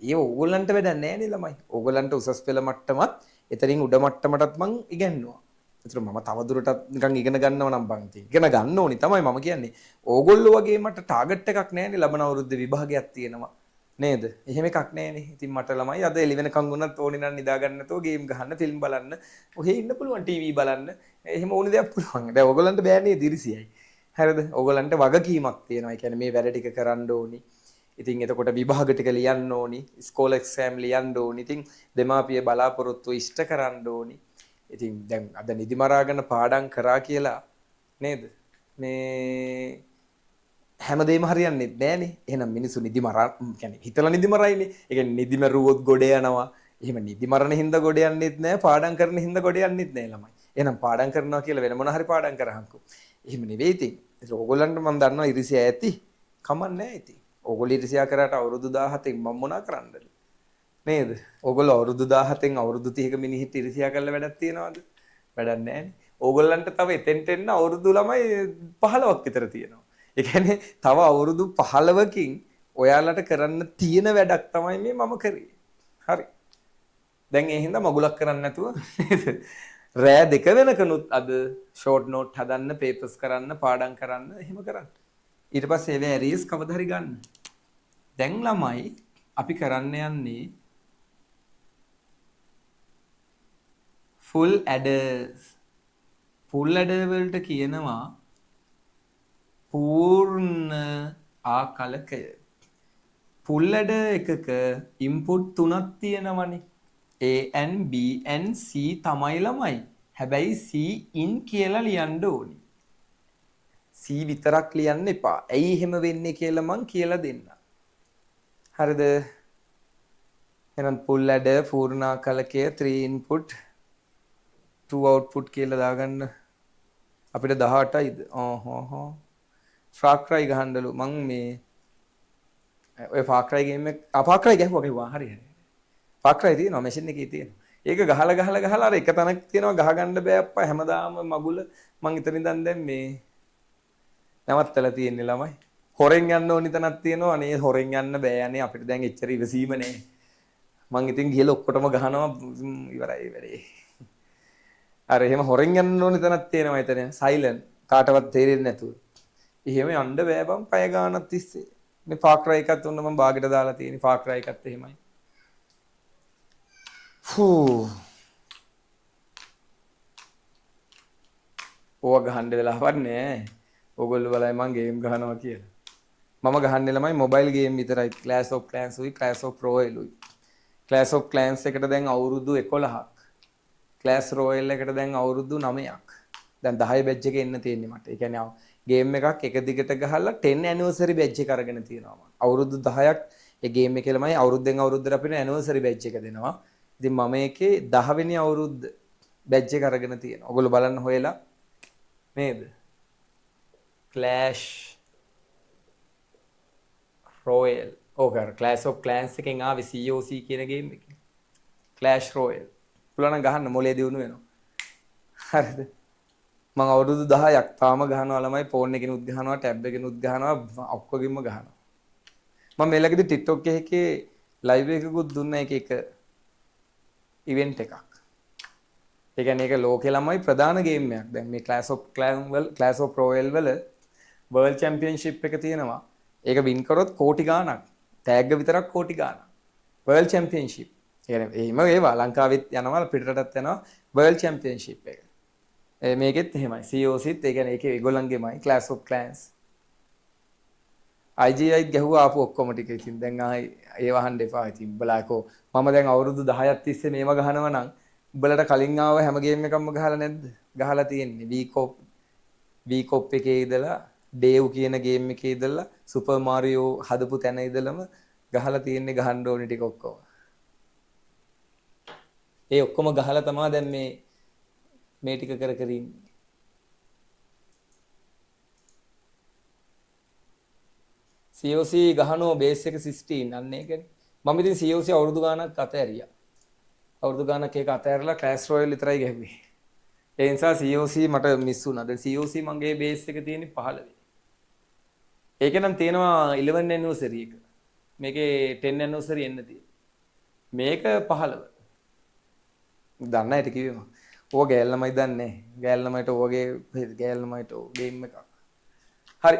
ඒ ඕගොල්ලන්ට වැඩක් නෑනේ ළමයි. ඕගොල්ලන්ට උසස් පෙළ මට්ටමත් එතනින් උඩ මට්ටමටත් මං ඉගෙනනවා. ඒතර මම තව දුරටත් නිකන් ඉගෙන ගන්නව නම් බං ඉගෙන ගන්න ඕනි තමයි මම කියන්නේ. ඕගොල්ලෝ වගේ මට ටාගට් එකක් නෑනේ ලබන අවුරුද්දේ විභාගයක් තියෙනවා. නේද? එහෙම එකක් නෑනේ. ඉතින් මට ළමයි අද එළි වෙනකන් වුණත් ඕනේ නම් නිදා ගන්න නැතුව ගේම් ගහන්න, ෆිල්ම් බලන්න, ඔහේ ඉන්න පුළුවන්, ටීවී බලන්න. එහෙම ඕනි දෙයක් පුළුවන්. දැන් ඕගොල්ලන්ට බෑනේ දිරිසියයි. හරිද? ඕගොල්ලන්ට වගකීමක් තියෙනවා. ඒ කියන්නේ මේ වැඩ ටික කරන්න ඕනි. ඉතින් එතකොට විභාග ටික ලියන්න ඕනි, ස්කෝල් එක්සෑම් ලියන්න ඕනි. ඉතින් දෙමාපිය බලාපොරොත්තු ඉෂ්ට කරන්න ඕනි. ඉතින් දැන් අද නිදි මරාගෙන පාඩම් කරා කියලා නේද? මේ හැමදේම හරියන්නේ නැහනේ. එහෙනම් මිනිස්සු නිදි මරා කියන්නේ හිතලා නිදි මරයිනේ. ඒ කියන්නේ නිදි මරුවොත් ගොඩ යනවා. එහෙම නිදි මරන හින්දා ගොඩ යන්නෙත් නැහැ. පාඩම් කරන හින්දා ගොඩ යන්නෙත් නැහැ ළමයි. එහෙනම් පාඩම් කරනවා කියලා වෙන මොන හරි පාඩම් කරහන්කෝ. එහෙම නෙවෙයි ඉතින්. ඒක ඕගොල්ලන්ට මම දන්නවා ඉරිසියා ඇති. කමක් නැහැ ඉතින්. ඕගොල්ලෝ ඉරිසියා කරාට අවුරුදු 17න් මම මොනා කරන්නද? නේද? ඕගොල්ලෝ අවුරුදු 17න් අවුරුදු 30ක මිනිහිට ඉරිසියා කරලා වැඩක් තියනවද? වැඩක් නැහැනේ. ඕගොල්ලන්ට තව එතෙන්ට එන්න අවුරුදු ළමයි 15ක් විතර තියෙනවා. ඒ කියන්නේ තව අවුරුදු 15කින් ඔයාලට කරන්න තියෙන වැඩක් තමයි මේ මම කරේ. හරි. දැන් ඒ හින්දා මගුලක් කරන්න නැතුව රෑ 2 වෙනකනුත් අද ෂෝට් නෝට් හදන්න, පේපර්ස් කරන්න, පාඩම් කරන්න එහෙම කරන්න. ඊට පස්සේ ඒවේ ඇරියස් කවදා හරි ගන්න. දැන් ළමයි අපි කරන්න යන්නේ ෆුල් ඇඩර්ස්. ෆුල් ඇඩර් වලට කියනවා පූර්ණ ආකලකය. ෆුල් ඇඩර් එකක ඉන්පුට් 3ක් තියෙනවනේ. A and B and C තමයි ළමයි. හැබැයි C in කියලා ලියන්න ඕනි. C විතරක් ලියන්න එපා. ඇයි එහෙම වෙන්නේ කියලා මං කියලා දෙන්නම්. හරිද? එහෙනම් ෆුල් ඇඩර් පූර්ණ ආකලකය 3 input 2 output කියලා දාගන්න. අපිට 18යිද? ෆාක්‍රයි ගහන්නලු මං මේ ඔය ෆාක්‍රයි ගේම් එක ෆාක්‍රයි ගැහුවා හරි හරි. ෆාක්‍රයි තියෙනවා මැෂින් එකේ තියෙනවා. ඒක ගහලා අර එක තැනක් තියෙනවා ගහ ගන්න බෑ අප්පා හැමදාම මගුල මං ඉතින් ඉඳන් දැන් මේ නවත්තලා තියෙන්නේ ළමයි. හොරෙන් යන්න ඕනි තැනක් තියෙනවා. අනේ හොරෙන් යන්න බෑ යන්නේ අපිට දැන් එච්චර ඉවසීම නෑ. මං ඉතින් ගිහලා ඔක්කොටම ගහනවා ඉවරයි වැඩේ. අර එහෙම හොරෙන් යන්න ඕනේ තැනක් තියෙනවා එතන. සයිලන්ට් කාටවත් තේරෙන්නේ නැතුව. එහෙම යන්න බෑ බං පය ගානක් තිස්සේ. මේ ෆාක්‍රයි එකත් උන්න මම බාගෙට දාලා තියෙන ෆාක්‍රයි එකත් එහෙමයි. ෆූ. ඕවා ගහන්න වෙලාවක් නෑ. ඕගොල්ලෝ බලයි මං ගේම් ගහනවා කියලා. මම ගහන්නේ ළමයි මොබයිල් ගේම් විතරයි. Clash of Clans උයි Clash of Royale උයි. Clash of Clans එකට දැන් අවුරුදු 11ක්. Clash Royale එකට දැන් අවුරුදු 9ක්. දැන් 10 බැච් එකේ එන්න තියෙන්නේ මට. ඒ කියන්නේ ගේම් එකක් එක දිගට ගහලා 10 ඇනිවර්සරි බැච් එක අරගෙන තියෙනවා මම. අවුරුදු 10ක් ඒ ගේම් එකේ ළමයි අවුරුද්දෙන් අවුරුද්දට අපිට ඇනිවර්සරි බැච් එක දෙනවා. ඉතින් මම ඒකේ 10 වෙනි අවුරුද්ද බැච් එක අරගෙන තියෙනවා. ඔයගොල්ලෝ බලන්න හොයලා නේද? Clash Royale. ඕක Clash of Clans එකෙන් ආවේ COC කියන ගේම් එකේ. Clash Royale. පුළුවන් නම් ගහන්න මොලේ දියුණු වෙනවා. හරිද? මම අවුරුදු 10ක් තාම ගහනවා ළමයි ෆෝන් එකකිනුත් ගහනවා ටැබ් එකකිනුත් ගහනවා ඔක්කොගෙම ගහනවා. මම මේලකදී TikTok එකේ ලයිව් එකකුත් දුන්නා එක ඉවෙන්ට් එකක්. ඒ කියන්නේ ඒක ලෝකේ ළමයි ප්‍රධාන ගේම් එකක්. දැන් මේ Clash of Royale වල World Championship එක තියෙනවා. ඒක වින් කරොත් කෝටි ගාණක්. ටැග් විතරක් කෝටි ගාණක්. World Championship. ඒ කියන්නේ එහෙම ඒවා ලංකාවෙත් යනවා පිටරටත් යනවා World Championship එක. මේකෙත් එහෙමයි COCත් ඒ කියන්නේ ඒකේ ඒගොල්ලන්ගේමයි Clash of Clans IGI ගැහුවා ආපු ඔක්කොම ටික ඉතින් දැන් ආයි ඒව අහන්න එපා ඉතින් බලයිකෝ මම දැන් අවුරුදු 10ක් තිස්සේ මේව ගහනවා නම් උඹලට කලින් ආව හැම ගේම් එකක්ම ගහලා නැද්ද ගහලා තියෙන්නේ V-Cop එකේ ඉඳලා Dave කියන ගේම් එකේ ඉඳලා Super Mario හදපු තැන ඉඳලම ගහලා තියෙන්නේ ගහන්න ඕනේ ටික ඔක්කොම ඒ ඔක්කොම ගහලා තමයි දැන් මේ ටික කර කර ඉන්නේ. COC ගහනෝ බේස් එක 16 අන්න ඒකනේ. මම ඉතින් COC අවුරුදු ගාණක් අතෑරියා. අවුරුදු ගාණක් ඒක අතෑරලා Clash Royale විතරයි ගැහුවේ. ඒ නිසා COC මට මිස් වුණා. දැන් COC මගේ බේස් එක තියෙන්නේ 15. ඒක නම් තියෙනවා 11 anniversary එක. මේකේ 10 anniversary එන්න තියෙනවා. මේක 15. දන්න ඇට කිව්වේ මම. ඕක ගෑල් ළමයි දන්නේ ගෑල් ළමයිට ඕගේ ගෑල් ළමයිට ගේම් එකක් හරි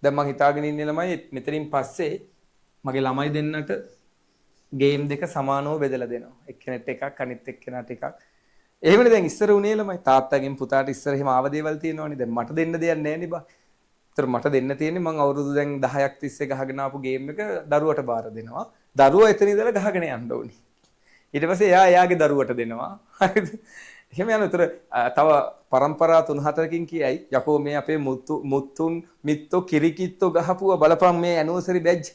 දැන් මම හිතාගෙන ඉන්නේ ළමයි මෙතනින් පස්සේ මගේ ළමයි දෙන්නට ගේම් දෙක සමානව බෙදලා දෙනවා එක්කෙනෙක් එකක් අනිත් එක්කෙනාට එකක් එහෙමනේ දැන් ඉස්සර උනේ ළමයි තාත්තගෙන් පුතාට ඉස්සර එහෙම ආව දේවල් තියෙනවනේ දැන් මට දෙන්න දෙයක් නැහැ නේ බා ඒතර මට දෙන්න තියෙන්නේ මම අවුරුදු දැන් 10ක් තිස්සේ ගහගෙන ආපු ගේම් එක දරුවට බාර දෙනවා දරුවා එතන ඉඳලා ගහගෙන යන්න ඕනේ ඊට පස්සේ එයාගේ දරුවට දෙනවා. හරිද? එහෙම යන උතර තව પરම්පරා 3-4කින් කියයි යකෝ මේ අපේ මුත්තුන් මිත්තෝ කිරිකිත්තෝ ගහපුවා බලපන් මේ ඇනිවර්සරි බැජ්.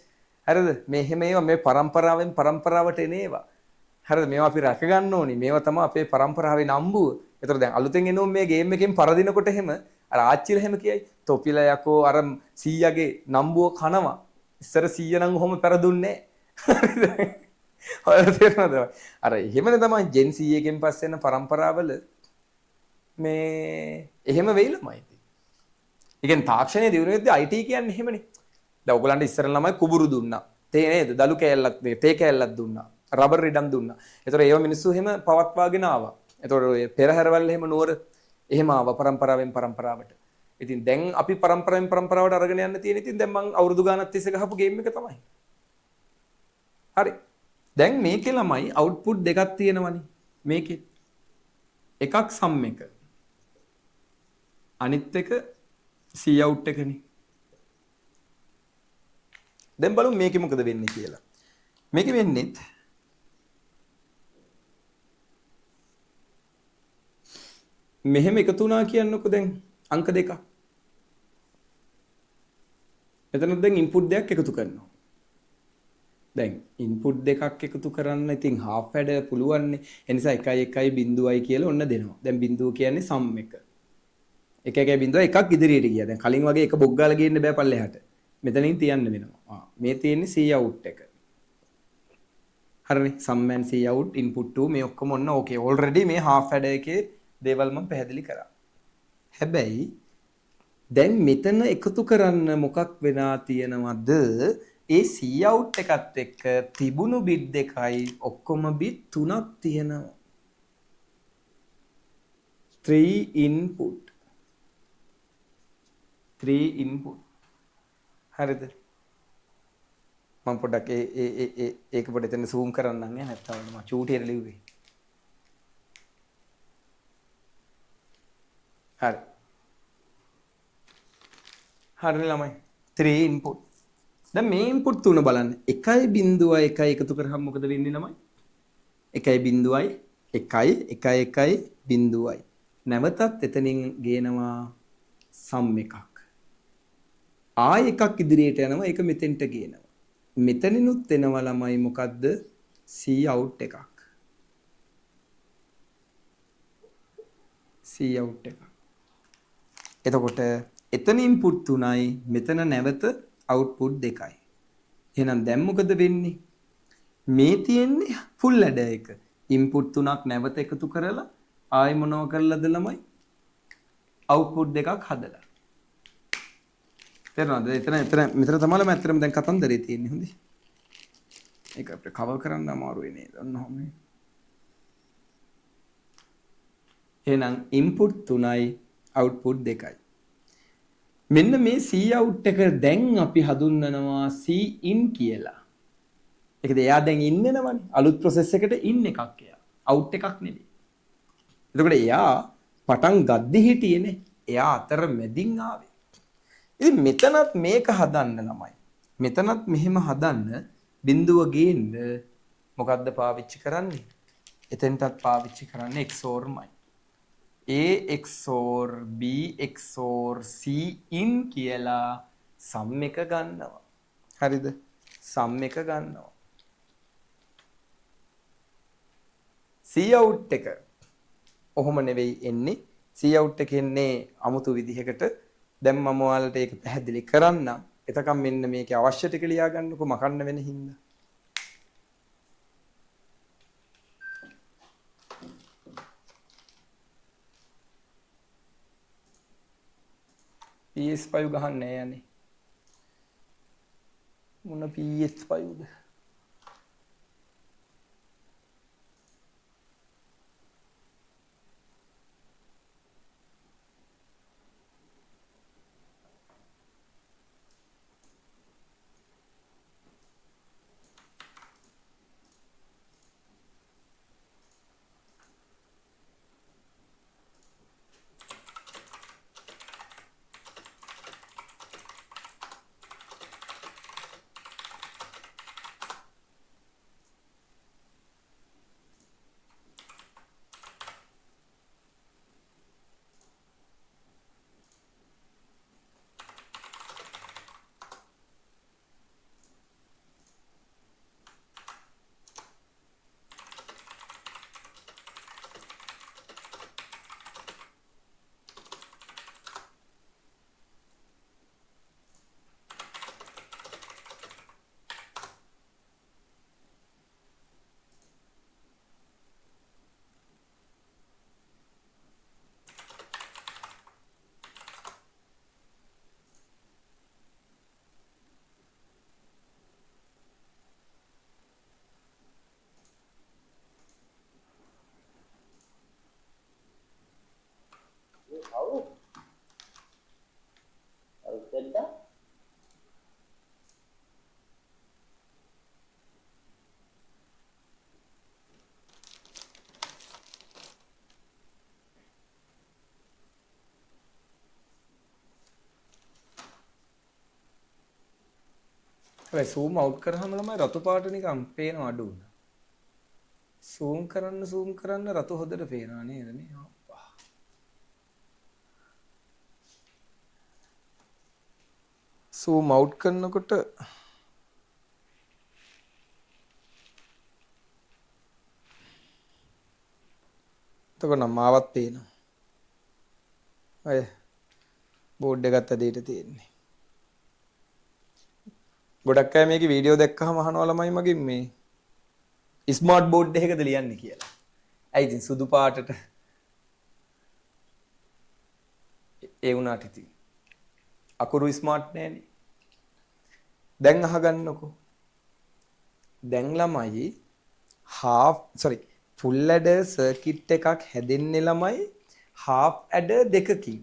හරිද? මේ එහෙම ඒවා මේ પરම්පරාවෙන් પરම්පරාවට එන ඒවා. හරිද? මේවා අපි රැක ගන්න ඕනි. මේවා තමයි අපේ પરම්පරාවේ නම්බුව. ඒතර දැන් අලුතෙන් එනෝ මේ ගේම් එකෙන් පරදිනකොට එහෙම අර ආච්චිලා එහෙම කියයි. තොපිලා යකෝ අර සීයාගේ නම්බුව කනවා. ඉස්සර සීයා නම් ඔහොම පෙරදුන්නේ නැහැ. හරිද? ඔයාලා තේරෙනවද? අර එහෙමනේ තමයි ජෙන් C එකෙන් පස්සේ එන પરම්පරාවල මේ එහෙම වෙයිලමයි ඉතින්. ඒ කියන්නේ තාක්ෂණයේ දියුණු වෙද්දී IT කියන්නේ එහෙමනේ. දැන් ඔයගලන්ට ඉස්සර ළමයි කුඹුරු දුන්නා. තේ නේද? දලු කෑල්ලක් තේ කෑල්ලක් දුන්නා. රබර් රිඩම් දුන්නා. ඒතර ඒව මිනිස්සු එහෙම පවත්වාගෙන ආවා. ඒතර ඔය පෙරහැරවල එහෙම නුවර එහෙම ආවා પરම්පරාවෙන් પરම්පරාවට. ඉතින් දැන් අපි પરම්පරාවෙන් પરම්පරාවට අරගෙන යන්න තියෙන ඉතින් දැන් මම අවුරුදු ගානක් තිස්සේ ගහපු ගේම් එක තමයි. හරි. දැන් මේකේ ළමයි අවුට්පුට් දෙකක් තියෙනවනේ මේකේ එකක් සම් එක අනිත් එක C out එකනේ දැන් බලමු මේකේ මොකද වෙන්නේ කියලා මේකේ වෙන්නේ මෙහෙම එකතු වුණා කියන්නකො දැන් අංක දෙකක් එතන දැන් ඉන්පුට් දෙකක් එකතු කරනවා දැන් ඉන්පුට් දෙකක් එකතු කරන්න ඉතින් half වැඩ පුළුවන්නේ. ඒ නිසා 1.1.0යි කියලා ඔන්න දෙනවා. දැන් බිඳුව කියන්නේ සම් එක. 1.1.0 එකක් ඉදිරියට ගියා. දැන් කලින් වගේ එක බොග්ගාලා ගේන්න බෑ පල්ලෙහාට. මෙතනින් තියන්න වෙනවා. මේ තියෙන්නේ C out එක. හරිනේ. sum and C out input 2 මේ ඔක්කොම ඔන්න ඕකේ. already මේ half වැඩ එකේ දේවල් මම පැහැදිලි කරා. හැබැයි දැන් මෙතන එකතු කරන්න මොකක් වෙනා තියෙනවද? ඒ C out එකත් එක්ක තිබුණු bit දෙකයි ඔක්කොම bit 3ක් තියෙනවා. 3 input. 3 input. හරිද? මම පොඩ්ඩක් ඒක පොඩ්ඩක් එතන zoom කරන්නම් නේ නැත්තම් මම චූටියට ලිව්වේ. හරි. හරිනේ ළමයි. 3 input. දැන් මේ input තුන බලන්න. 1.1 එකතු කරාම මොකද වෙන්නේ ළමයි? 1.1 නැවතත් එතනින් ගේනවා සම් එකක්. ආය එකක් ඉදිරියට යනවා ඒක මෙතෙන්ට ගේනවා. මෙතනිනුත් එනවා ළමයි මොකද්ද? C out එකක්. C out එකක්. එතකොට එතන input 3යි මෙතන නැවත output 2යි. එහෙනම් දැන් මොකද වෙන්නේ? මේ තියෙන්නේ full adder එක. input 3ක් නැවත එකතු කරලා ආයි මොනව කරලාද ළමයි? output දෙකක් හදලා. තේරෙනවද? මෙතන තමයි ළමයි ඇත්තටම දැන් කතන්දරේ තියෙන්නේ හොඳයි. ඒක අපිට කවර් කරන්න අමාරුයි නේද? ඔන්නෝම. එහෙනම් input 3යි output 2යි. මෙන්න මේ C out එක දැන් අපි හඳුන්වනවා C in කියලා. ඒකද එයා දැන් ඉන්නවනේ. අලුත් process එකට in එකක් එයා. out එකක් නෙමෙයි. එතකොට එයා පටන් ගද්දි හිටියේනේ. එයා අතර මැදින් ආවේ. ඉතින් මෙතනත් මේක හදන්න ළමයි. මෙතනත් මෙහෙම හදන්න බිඳුව ගේන්න මොකද්ද පාවිච්චි කරන්නේ? එතෙන්ටත් පාවිච්චි කරන්නේ XOR-මයි. A XOR B XOR C in කියලා සම් එක ගන්නවා. හරිද? සම් එක ගන්නවා. C out එක ඔහොම නෙවෙයි එන්නේ. C out එක එන්නේ අමුතු විදිහකට. දැන් මම ඔයාලට ඒක පැහැදිලි කරන්නම්. එතකම් මෙන්න මේකේ අවශ්‍ය ටික ලියා ගන්නකො මකන්න වෙන හින්දා. PS5 ගහන්නේ යන්නේ. මොන PS5ද? හැබැයි zoom out කරාම ළමයි රතු පාට නිකන් පේනවා අඩු වුණා. zoom කරන්න රතු හොදට පේනවා නේද නේ? අප්පා. zoom out කරනකොට එතකොට නම් මාවත් පේනවා. අය බෝඩ් එක ගත්ත දෙයට තියෙන්නේ. ගොඩක් අය මේකේ වීඩියෝ දැක්කහම අහනවා ළමයි මගෙන් මේ ස්මාර්ට් බෝඩ් එකකද ලියන්නේ කියලා. ඇයි ඉතින් සුදු පාටට ඒ වුණාට ඉතින් අකුරු ස්මාර්ට් නෑනේ. දැන් අහගන්නකෝ. දැන් ළමයි full adder circuit එකක් හැදෙන්නේ ළමයි half adder දෙකකින්.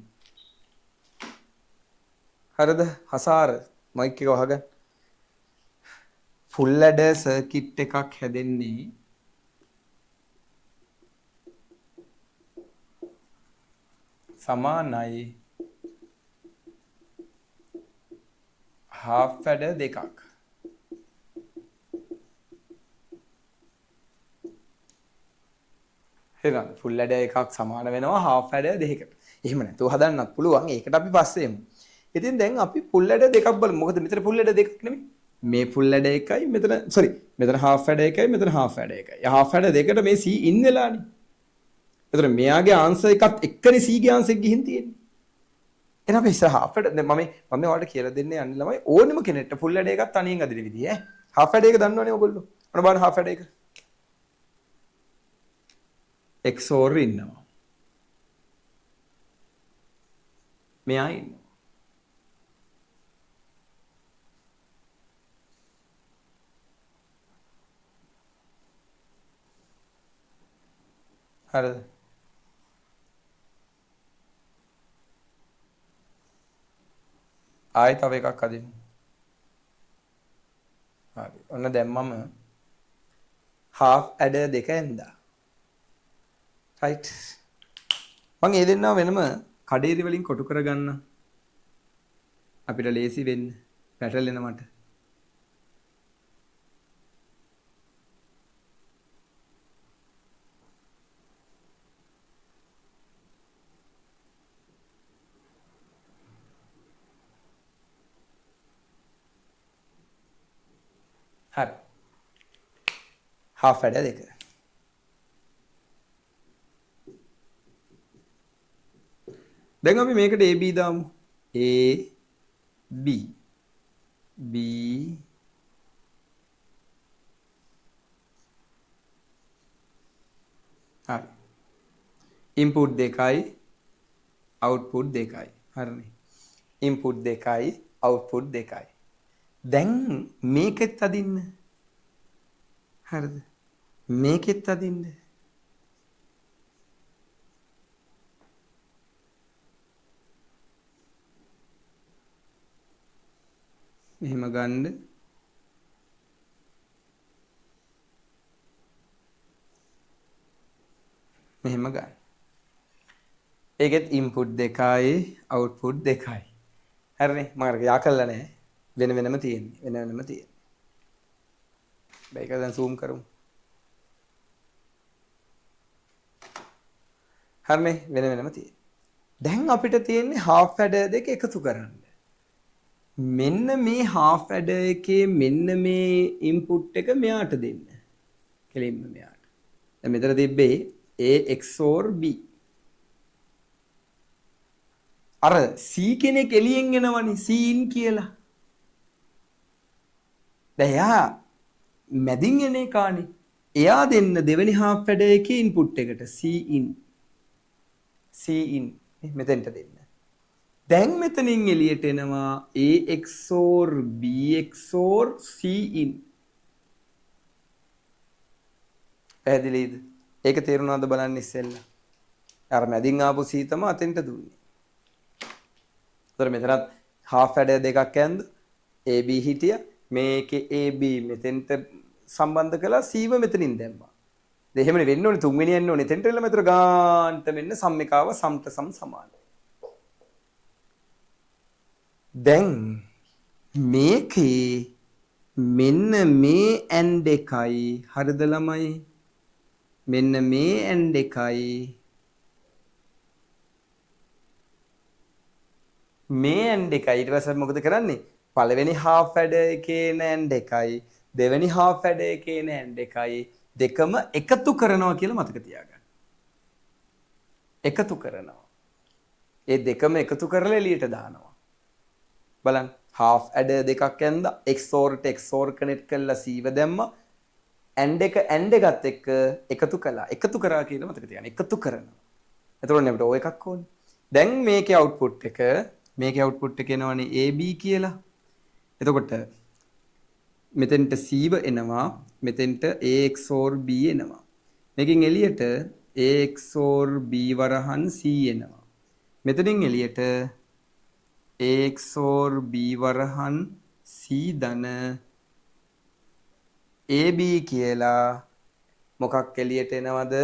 හරිද? හසාර මයික් එක වහගන්න. full adder circuit එකක් හැදෙන්නේ සමානයි half adder දෙකක්. හරිද? full adder එකක් සමාන වෙනවා half adder දෙකකට. එහෙම නැතුව හදන්නත් පුළුවන්. ඒකට අපි පස්සේ එමු. ඉතින් දැන් අපි full adder දෙකක් බලමු. මොකද මෙතන full adder දෙකක් නෙමෙයි. මේ full adder එකයි මෙතන half adder එකයි මෙතන half adder එකයි. half adder දෙකට මේ C in වෙලානේ. එතකොට මෙයාගේ ආන්සර් එකත් එක්කනේ C ගේ ආන්සර් එක ගිහින් තියෙන්නේ. එහෙනම් අපි ඉස්සර half adder දැන් මම ඔයාලට කියලා දෙන්නේ යන්නේ ළමයි ඕනෙම කෙනෙක්ට full adder එකක් තනියෙන් අදින විදිය ඈ. half adder එක දන්නවනේ ඔයගොල්ලෝ. මොන බලන්න half adder එක. XOR ඉන්නවා. මෙයා ඉන්නවා. හරිද? ආයෙ තව එකක් අදින්න. හරි. ඔන්න දැන් මම half adder දෙක ඇඳා. right. මම ඒ දෙන්නා වෙනම කඩේරි වලින් කොටු කරගන්න. අපිට ලේසි වෙන්න. පැටලෙන මට. හරි. half adder දෙක. දැන් අපි මේකට AB දාමු. AB B හරි. input දෙකයි output දෙකයි. හරිනේ. input දෙකයි output දෙකයි. දැන් මේකෙත් අදින්න. හරිද? මේකෙත් අදින්න. මෙහෙම ගන්න. මෙහෙම ගන්න. ඒකෙත් input දෙකයි output දෙකයි. හරිනේ. මම අර යා කළා නෑ. වෙන වෙනම තියෙන්නේ. වෙන වෙනම තියෙන්නේ. මේක දැන් zoom කරමු. හරිනේ. වෙන වෙනම තියෙන්නේ. දැන් අපිට තියෙන්නේ half adder දෙක එකතු කරන්න. මෙන්න මේ half adder එකේ මෙන්න මේ input එක මෙයාට දෙන්න. කෙලින්ම මෙයාට. දැන් මෙතන තිබ්බේ A XOR B. අර C කෙනෙක් එළියෙන් එනවනේ C in කියලා. දැන් එයා මැදින් එන එකානේ. එයා දෙන්න දෙවෙනි half adder එකේ input එකට C in මෙතෙන්ට දෙන්න. දැන් මෙතනින් එළියට එනවා A XOR B XOR C in. පැහැදිලිද? ඒක තේරුණාද බලන්න ඉස්සෙල්ලා. අර මැදින් ආපු C තමයි අතෙන්ට දුන්නේ. ඒතර මෙතනත් half adder දෙකක් ඇඳ AB හිටියා. මේකේ AB මෙතෙන්ට සම්බන්ධ කළා C ව මෙතනින් දැම්මා. දැන් එහෙමනේ වෙන්න ඕනේ තුන්වෙනි යන්න ඕනේ. එතෙන්ට එලා මෙතන ගාන්ට මෙන්න සම්මිකාව සම්ට සමානයි. දැන් මේකේ මෙන්න මේ ඇන්ඩ් එකයි හරිද ළමයි? මෙන්න මේ ඇන්ඩ් එකයි මේ ඇන්ඩ් එකයි ඊට පස්සේ මොකද කරන්නේ? පළවෙනි half adder එකේ ඇන්ඩ් එකයි දෙවෙනි half adder එකේ ඇන්ඩ් එකයි දෙකම එකතු කරනවා කියලා මතක තියාගන්න. එකතු කරනවා. ඒ දෙකම එකතු කරලා එළියට දානවා. බලන්න half adder දෙකක් ඇඳ XOR ට XOR කනෙක්ට් කරලා C ව දැම්මා. AND එකත් එක්ක එකතු කළා. එකතු කරා කියලා මතක තියාගන්න. එකතු කරනවා. එතකොට අපිට ඔය එකක් ඕනේ. දැන් මේකේ output එක එනවනේ AB කියලා. එතකොට මෙතෙන්ට c එනවා. මෙතෙන්ට ax or b එනවා. මේකෙන් එළියට ax or b වරහන් c එනවා. මෙතනින් එළියට ax or b වරහන් c ධන ab කියලා මොකක් එළියට එනවද?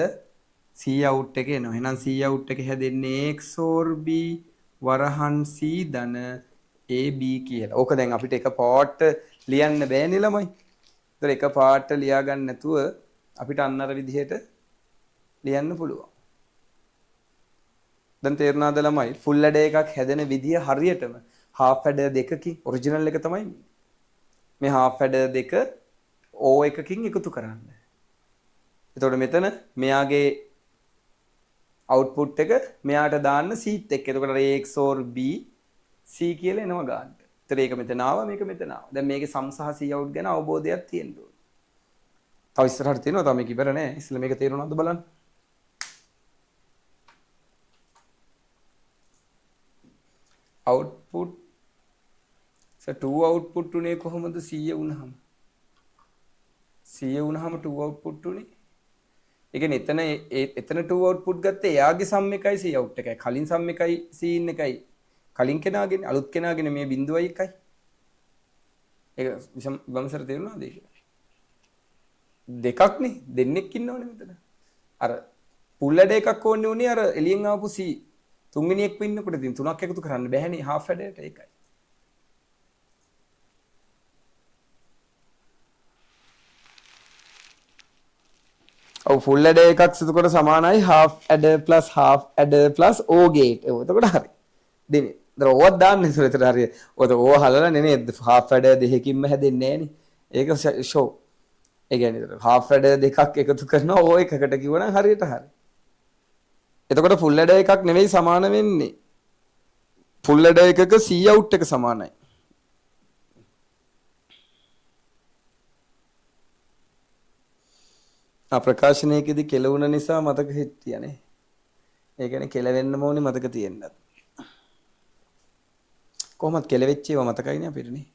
c out එක එනවා. එහෙනම් c out එක හැදෙන්නේ ax or b වරහන් c ධන ab කියලා. ඕක දැන් අපිට එක පාට ලියන්න බෑනේ ළමයි. ඒතර එක පාට ලියා ගන්න නැතුව අපිට අන්න අර විදිහට ලියන්න පුළුවන්. දැන් තේරුණාද ළමයි? ෆුල් ඇඩර් එකක් හැදෙන විදිය හරියටම half ඇඩර් දෙකකින් ඔරිජිනල් එක තමයි මේ half ඇඩර් දෙක O එකකින් එකතු කරන්න. එතකොට මෙතන මෙයාගේ output එක මෙයාට දාන්න c එක්ක. එතකොට ax or b c කියලා එනවා ගන්න. ඒතර ඒක මෙතන ආවා මේක මෙතන ආවා. දැන් මේකේ sum සහ c out ගැන අවබෝධයක් තියෙන්න ඕනේ. තව ඉස්සරහට තියෙනවා. තව මේක ඉවර නෑ. ඉස්සෙල්ලා මේක තේරුණාද බලන්න. output so 2 output උනේ කොහොමද 100 වුණාම 100 වුණාම 2 output උනේ ඒ කියන්නේ එතන 2 output ගත්තේ එයාගේ sum එකයි c out එකයි කලින් sum එකයි c in එකයි කලින් කෙනාගෙන අලුත් කෙනාගෙන මේ බිඳුවයි එකයි ඒක වම්සර තේරුණාද ඒක දෙකක් නේ දෙන්නෙක් ඉන්නවනේ මෙතන අර පුල්ලඩ එකක් ඕනේ උනේ අර එළියෙන් ආපු c තුන්වෙනි එක්ක ඉන්නකොට ඉතින් තුනක් එකතු කරන්න බෑනේ half ඇඩරට ඒකයි. ඔව් ෆුල් ඇඩර් එකක් එතකොට සමානයි half ඇඩර් plus half ඇඩර් plus O gate. ඔව් එතකොට හරි. දෙන්නේ. දර ඕවත් දාන්න ඉතින් හරි. ඔත ඕව හලලා නේ half ඇඩර් දෙකකින්ම හැදෙන්නේ නෑනේ. ඒක ෂෝ. ඒ කියන්නේ half ඇඩර් දෙකක් එකතු කරනවා O එකකට කිව්වනම් හරියට හරි. එතකොට ෆුල් ඇඩර් එකක් නෙවෙයි සමාන වෙන්නේ. ෆුල් ඇඩර් එකක C out එක සමානයි. ප්‍රකාශනයකදී කෙලවුණ නිසා මතක හිටියානේ. ඒ කියන්නේ කෙලවෙන්නම ඕනේ මතක තියෙන්නත්. කොහොමද කෙලවෙච්ච ඒවා මතකයිනේ අපිටනේ.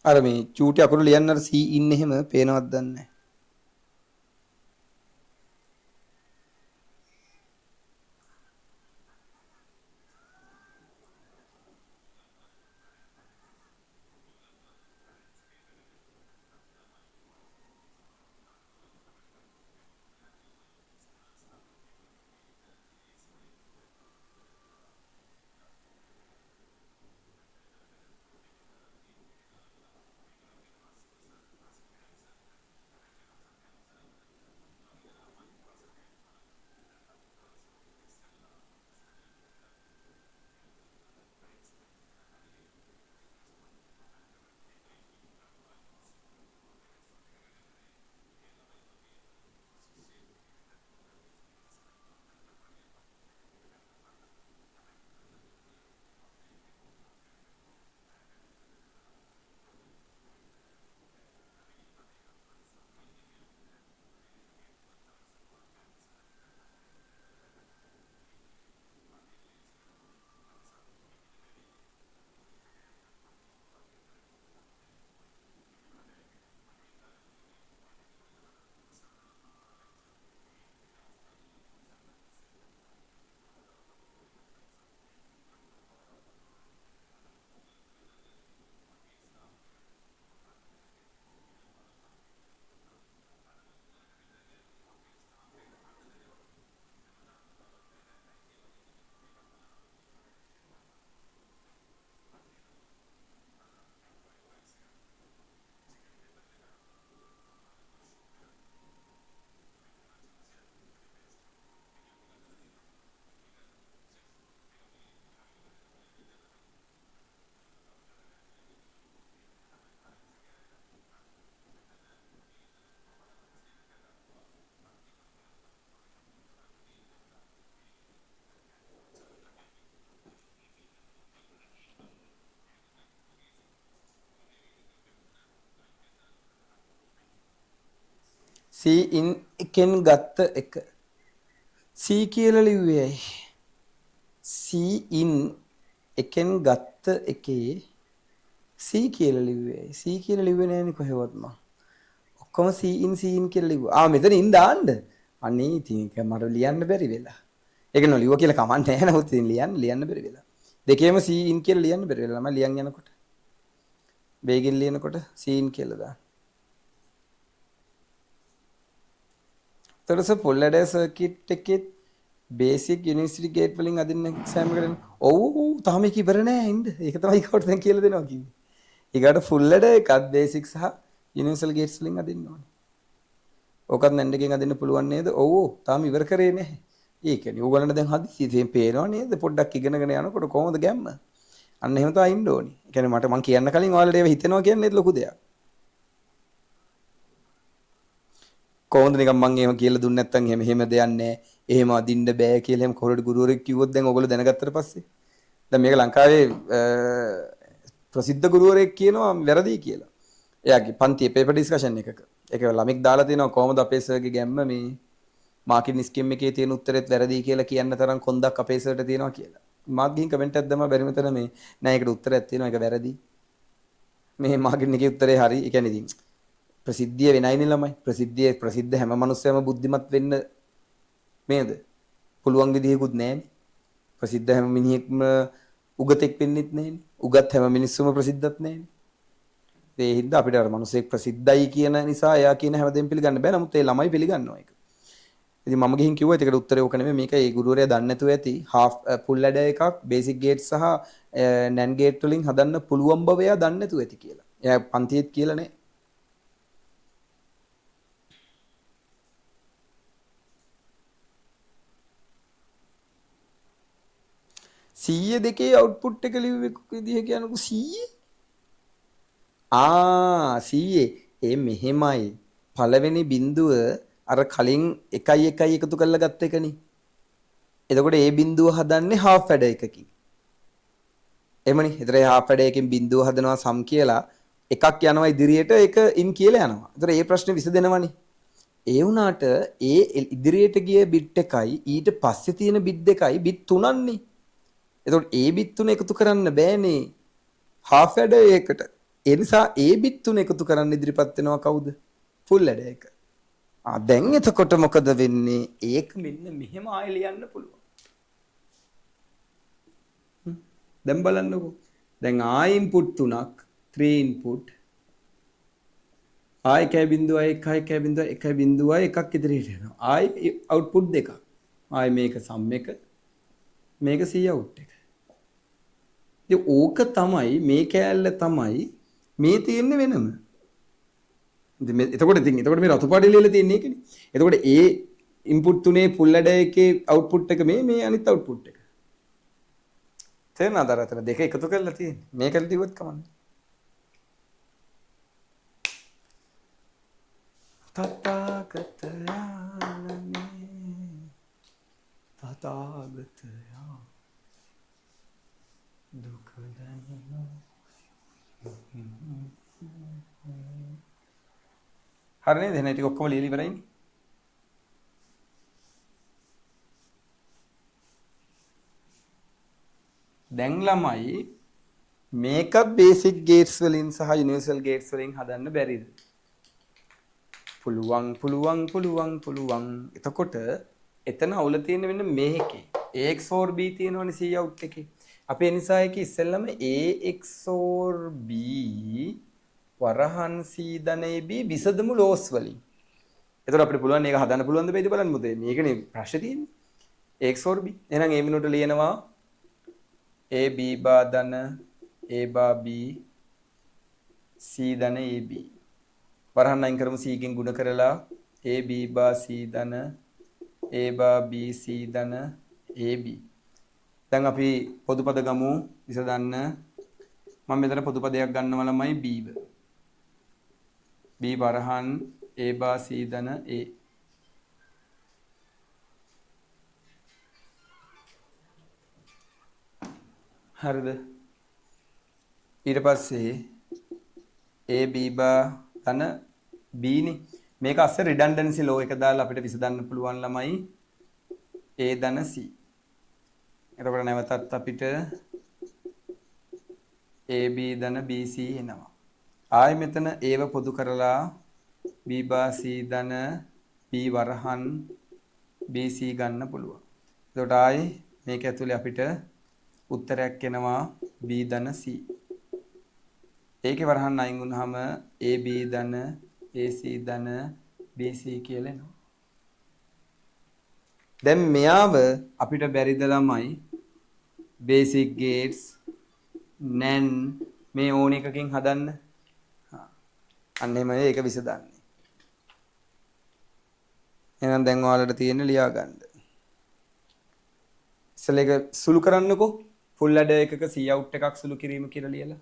අර මේ චූටි අකුරු ලියන්න අර C in එහෙම පේනවද දන්නේ නැහැ. C in එකෙන් ගත්ත එක C කියලා ලිව්වේ ඇයි? C in එකෙන් ගත්ත එකේ C කියලා ලිව්වේ ඇයි? C කියලා ලිව්වේ නෑනේ කොහෙවත් මම. ඔක්කොම C in කියලා ලිව්වා. මෙතන ඉන් දාන්න. අනේ ඉතින් ඒක මට ලියන්න බැරි වෙලා. ඒක නෝ ලිව්වා කියලා කමක් නැහැ නමුත් ඉතින් ලියන්න බැරි වෙලා. දෙකේම C in කියලා ලියන්න බැරි වෙලා. මම ලියන් යනකොට වේගෙන් ලියනකොට C in කියලා දාන්න. තරස full adder circuit එකේ basic university gate වලින් අදින්න exam එකකට ඔව් තාම ඒක ඉවර නෑ ඉන්න. ඒක තමයි කවුරුද දැන් කියලා දෙනවා කිව්වේ. ඊගාට full adder එකත් basic සහ universal gates වලින් අදින්න ඕනේ. ඕකත් නැන්ඩ් එකෙන් අදින්න පුළුවන් නේද? ඔව් තාම ඉවර කරේ නැහැ. ඒ කියන්නේ ඕගොල්ලන්ට දැන් හදිසියෙන් පේනවා නේද? පොඩ්ඩක් ඉගෙනගෙන යනකොට කොහොමද ගැම්ම? අන්න එහෙම තමයි ඉන්න ඕනේ. ඒ කියන්නේ මට මං කියන්න කලින් ඔයාලට ඒව හිතෙනවා කියන්නේ ලොකු දෙයක්. කොහොමද නිකන් මං එහෙම කියලා දුන්නේ නැත්නම් එහෙම දෙයක් නැහැ. එහෙම අදින්න බෑ කියලා එහෙම කොහොමද ගුරුවරයෙක් කිව්වොත් දැන් ඔයගොල්ලෝ දැනගත්තට පස්සේ දැන් මේක ලංකාවේ ප්‍රසිද්ධ ගුරුවරයෙක් කියනවා වැරදි කියලා. එයාගේ පන්තියේ පේපර් ඩිස්කෂන් එකක. ඒක ළමෙක් දාලා තිනවා කොහොමද අපේ සර්ගේ ගැම්ම මේ මාකින් ස්කීම් එකේ තියෙන උත්තරෙත් වැරදි කියලා කියන්න තරම් කොන්දක් අපේ සර්ට තියෙනවා කියලා. මාත් ගිහින් කමෙන්ට් එකක් දැම්මා බැරි මෙතන මේ නෑ ඒකට උත්තරයක් තියෙනවා ඒක වැරදි. මේ මාකින් එකේ උත්තරේ හරි. ඒ කියන්නේ ඉතින් ප්‍රසිද්ධිය වෙනයිනේ ළමයි. ප්‍රසිද්ධ හැම මිනිස්සෙම බුද්ධිමත් වෙන්න මේද? පුළුවන් විදිහකුත් නැහැනේ. ප්‍රසිද්ධ හැම මිනිහෙක්ම උගතෙක් වෙන්නෙත් නැහැනේ. උගත් හැම මිනිස්සුම ප්‍රසිද්ධත් නැහැනේ. ඒ හින්දා අපිට අර මිනිස්සෙක් ප්‍රසිද්ධයි කියන නිසා එයා කියන හැමදේම පිළිගන්න බෑ. නමුත් ඒ ළමයි පිළිගන්නවා ඒක. ඉතින් මම ගිහින් කිව්වා ඒකට උත්තරේ ඕක නෙමෙයි. මේක ඒ ගුරුවරයා දන්නේ නැතුව ඇති. half full adder එකක් basic gate සහ NAND gate වලින් හදන්න පුළුවන් බව එයා දන්නේ නැතුව ඇති කියලා. එයා පන්තියේත් කියලා නෑ. 102 අවුට්පුට් එක ලිව්වෙ විදිහ කියනකො 100 100 මෙහෙමයි පළවෙනි බිඳුව අර කලින් 1 1 එකතු කරලා ගත්ත එකනේ. එතකොට ඒ බිඳුව හදන්නේ half adder එකකින්. එමනේ. ඒතර ඒ half adder එකකින් බිඳුව හදනවා සම් කියලා එකක් යනවා ඉදිරියට ඒක ඉන් කියලා යනවා. ඒතර ඒ ප්‍රශ්නේ විසඳෙනවනේ. ඒ වුණාට ඒ ඉදිරියට ගිය බිට් එකයි ඊට පස්සේ තියෙන බිට් දෙකයි බිට් තුනන්නේ. එතකොට ඒ බිත් තුන එකතු කරන්න බෑනේ half adder එකකට. ඒ නිසා ඒ බිට් තුන එකතු කරන්න ඉදිරිපත් වෙනවා කවුද? ෆුල් ඇඩර් එක. දැන් එතකොට මොකද වෙන්නේ? ඒක මෙන්න මෙහෙම ආයෙ ලියන්න පුළුවන්. දැන් බලන්නකෝ. දැන් ආයෙ ඉන්පුට් තුනක් 3 ඉන්පුට් ආයෙ 1.1 එකක් ඉදිරියට යනවා. ආයෙ අවුට්පුට් දෙකක්. ආයෙ මේක සම් එක මේක C out එක. ඉතින් ඕක තමයි මේ කෑල්ල තමයි මේ තියෙන්නේ වෙනම. එතකොට මේ රතු පාටේ ලියලා තියෙන්නේ ඒකනේ. එතකොට ඒ ඉන්පුට් තුනේ ෆුල් ඇඩර් එකේ අවුට්පුට් එක මේ අනිත් අවුට්පුට් එක. තේරෙනවද අර අතන දෙක එකතු කරලා තියෙන්නේ. මේකට දිව්වත් කමන්නේ. තථාගතයා දුක දැනනවා. හරි නේද? එහෙනම් ටික ඔක්කොම ලියලා ඉවරයිනේ. දැන් ළමයි මේක බේසික් ගේට්ස් වලින් සහ යුනිවර්සල් ගේට්ස් වලින් හදන්න බැරිද? පුළුවන්. එතකොට එතන අවුල තියෙන්නේ මෙන්න මේකේ. A XOR B තියෙනවනේ C out එකේ. අපි ඒ නිසා ඒක ඉස්සෙල්ලම A XOR B වරහන් C ධන AB විසදමු ලෝස් වලින්. එතකොට අපිට පුළුවන් මේක හදන්න පුළුවන්ද බැයිද බලන්න මොකද මේකනේ ප්‍රශ්නේ තියෙන්නේ. A XOR B. එහෙනම් ඒ මිනුවට ලියනවා A B බා ධන A බා B C ධන AB. වරහන් අයින් කරමු C කින් ගුණ කරලා A B බා C ධන A බා B C ධන AB. දැන් අපි පොදු පද ගමු විසඳන්න. මම මෙතන පොදු පදයක් ගන්නවා ළමයි B. B වරහන් A බා C ධන A. හරිද? ඊට පස්සේ A B බා ධන B නේ. මේක අස්සේ රිඩන්ඩන්සි ලෝ එක දාලා අපිට විසඳන්න පුළුවන් ළමයි A ධන C. එතකොට නැවතත් අපිට AB ධන BC එනවා. ආයෙ මෙතන Aව පොදු කරලා B බා C ධන B වරහන් BC ගන්න පුළුවන්. එතකොට ආයෙ මේක ඇතුලේ අපිට උත්තරයක් එනවා B ධන C. ඒකේ වරහන් අයින් වුණාම AB ධන AC ධන BC කියලා එනවා. දැන් මෙයාව අපිට බැරිද ළමයි බේසික් ගේට්ස් නැන් මේ ඕන එකකින් හදන්න. අන්න එහෙම ඒක විසඳන්නේ. එහෙනම් දැන් ඔයාලට තියෙන්නේ ලියා ගන්න. ඉස්සෙල්ලා ඒක සුළු කරන්නකෝ. ෆුල් ඇඩර් එකක C out එකක් සුළු කිරීම කියලා ලියලා.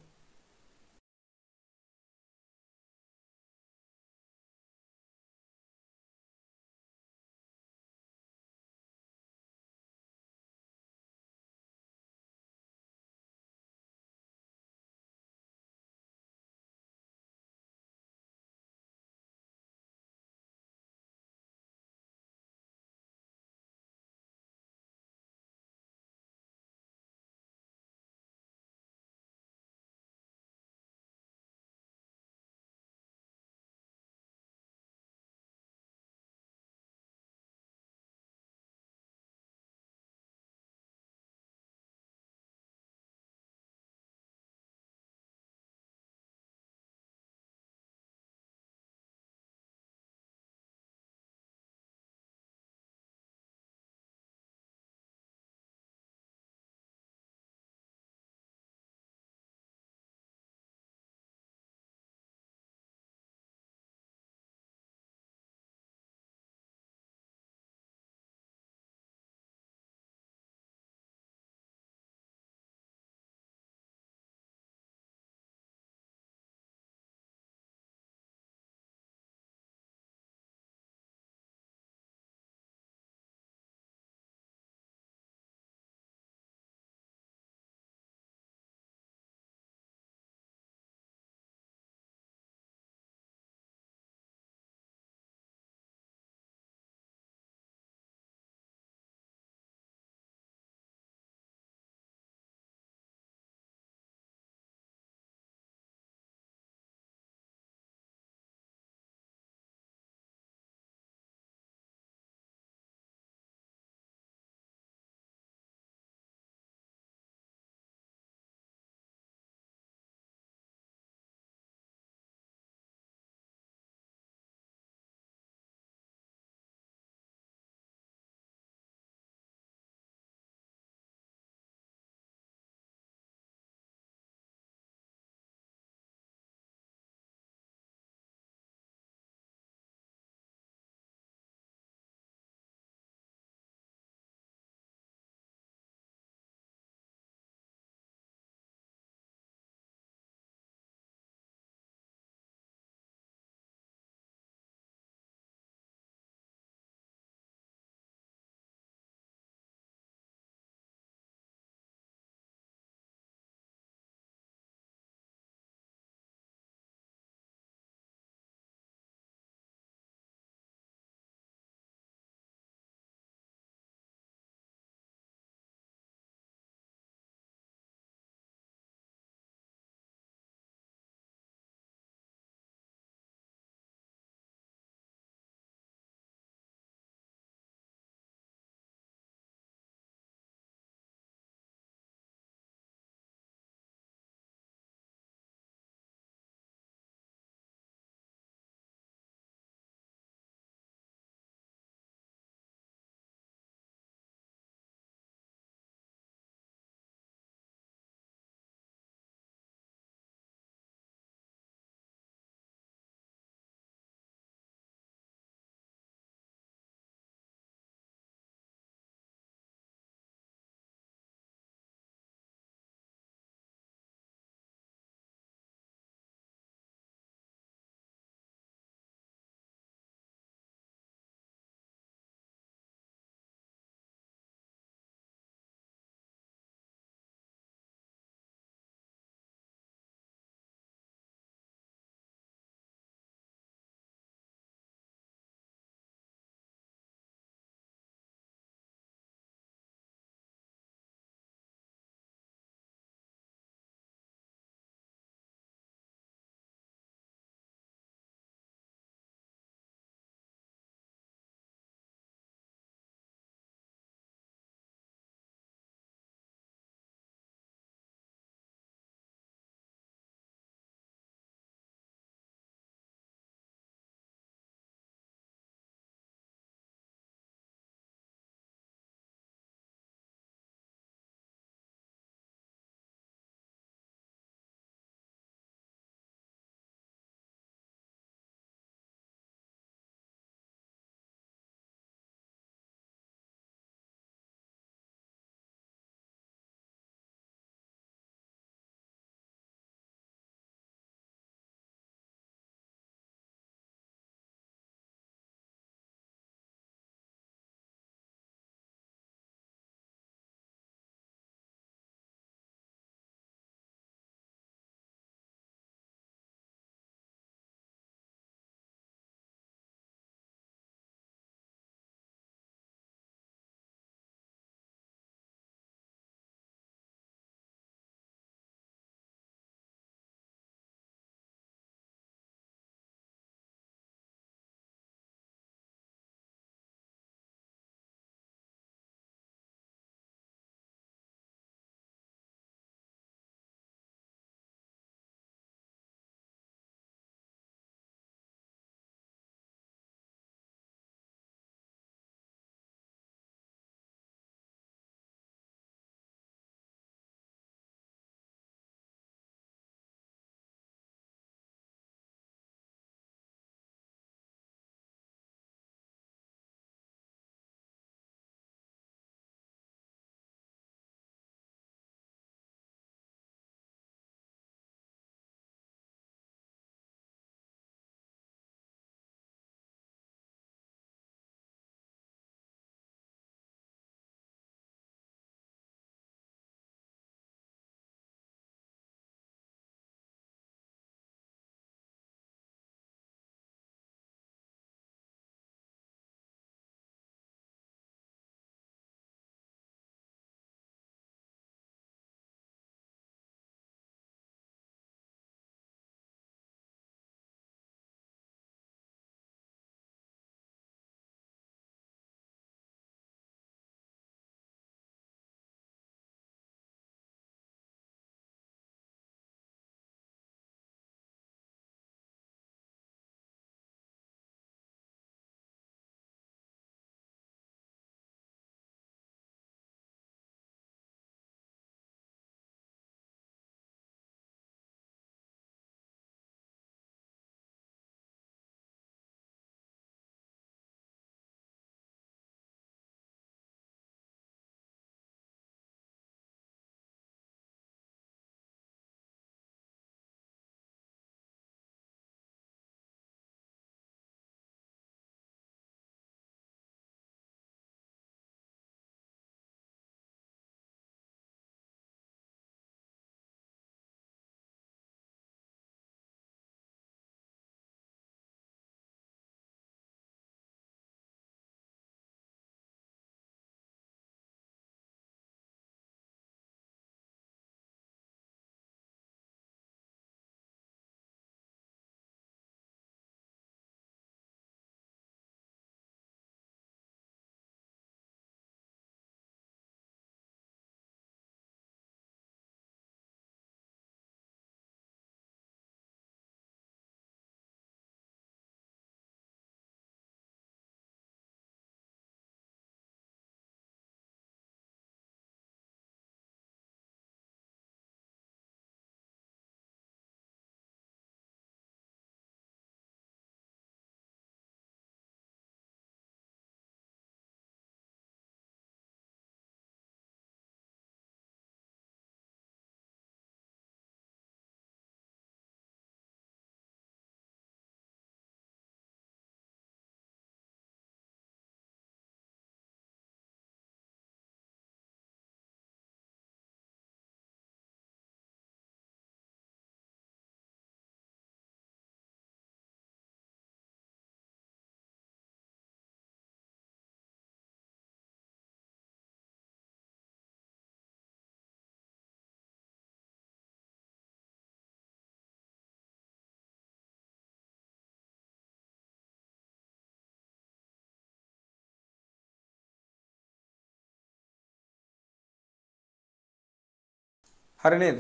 හරි නේද?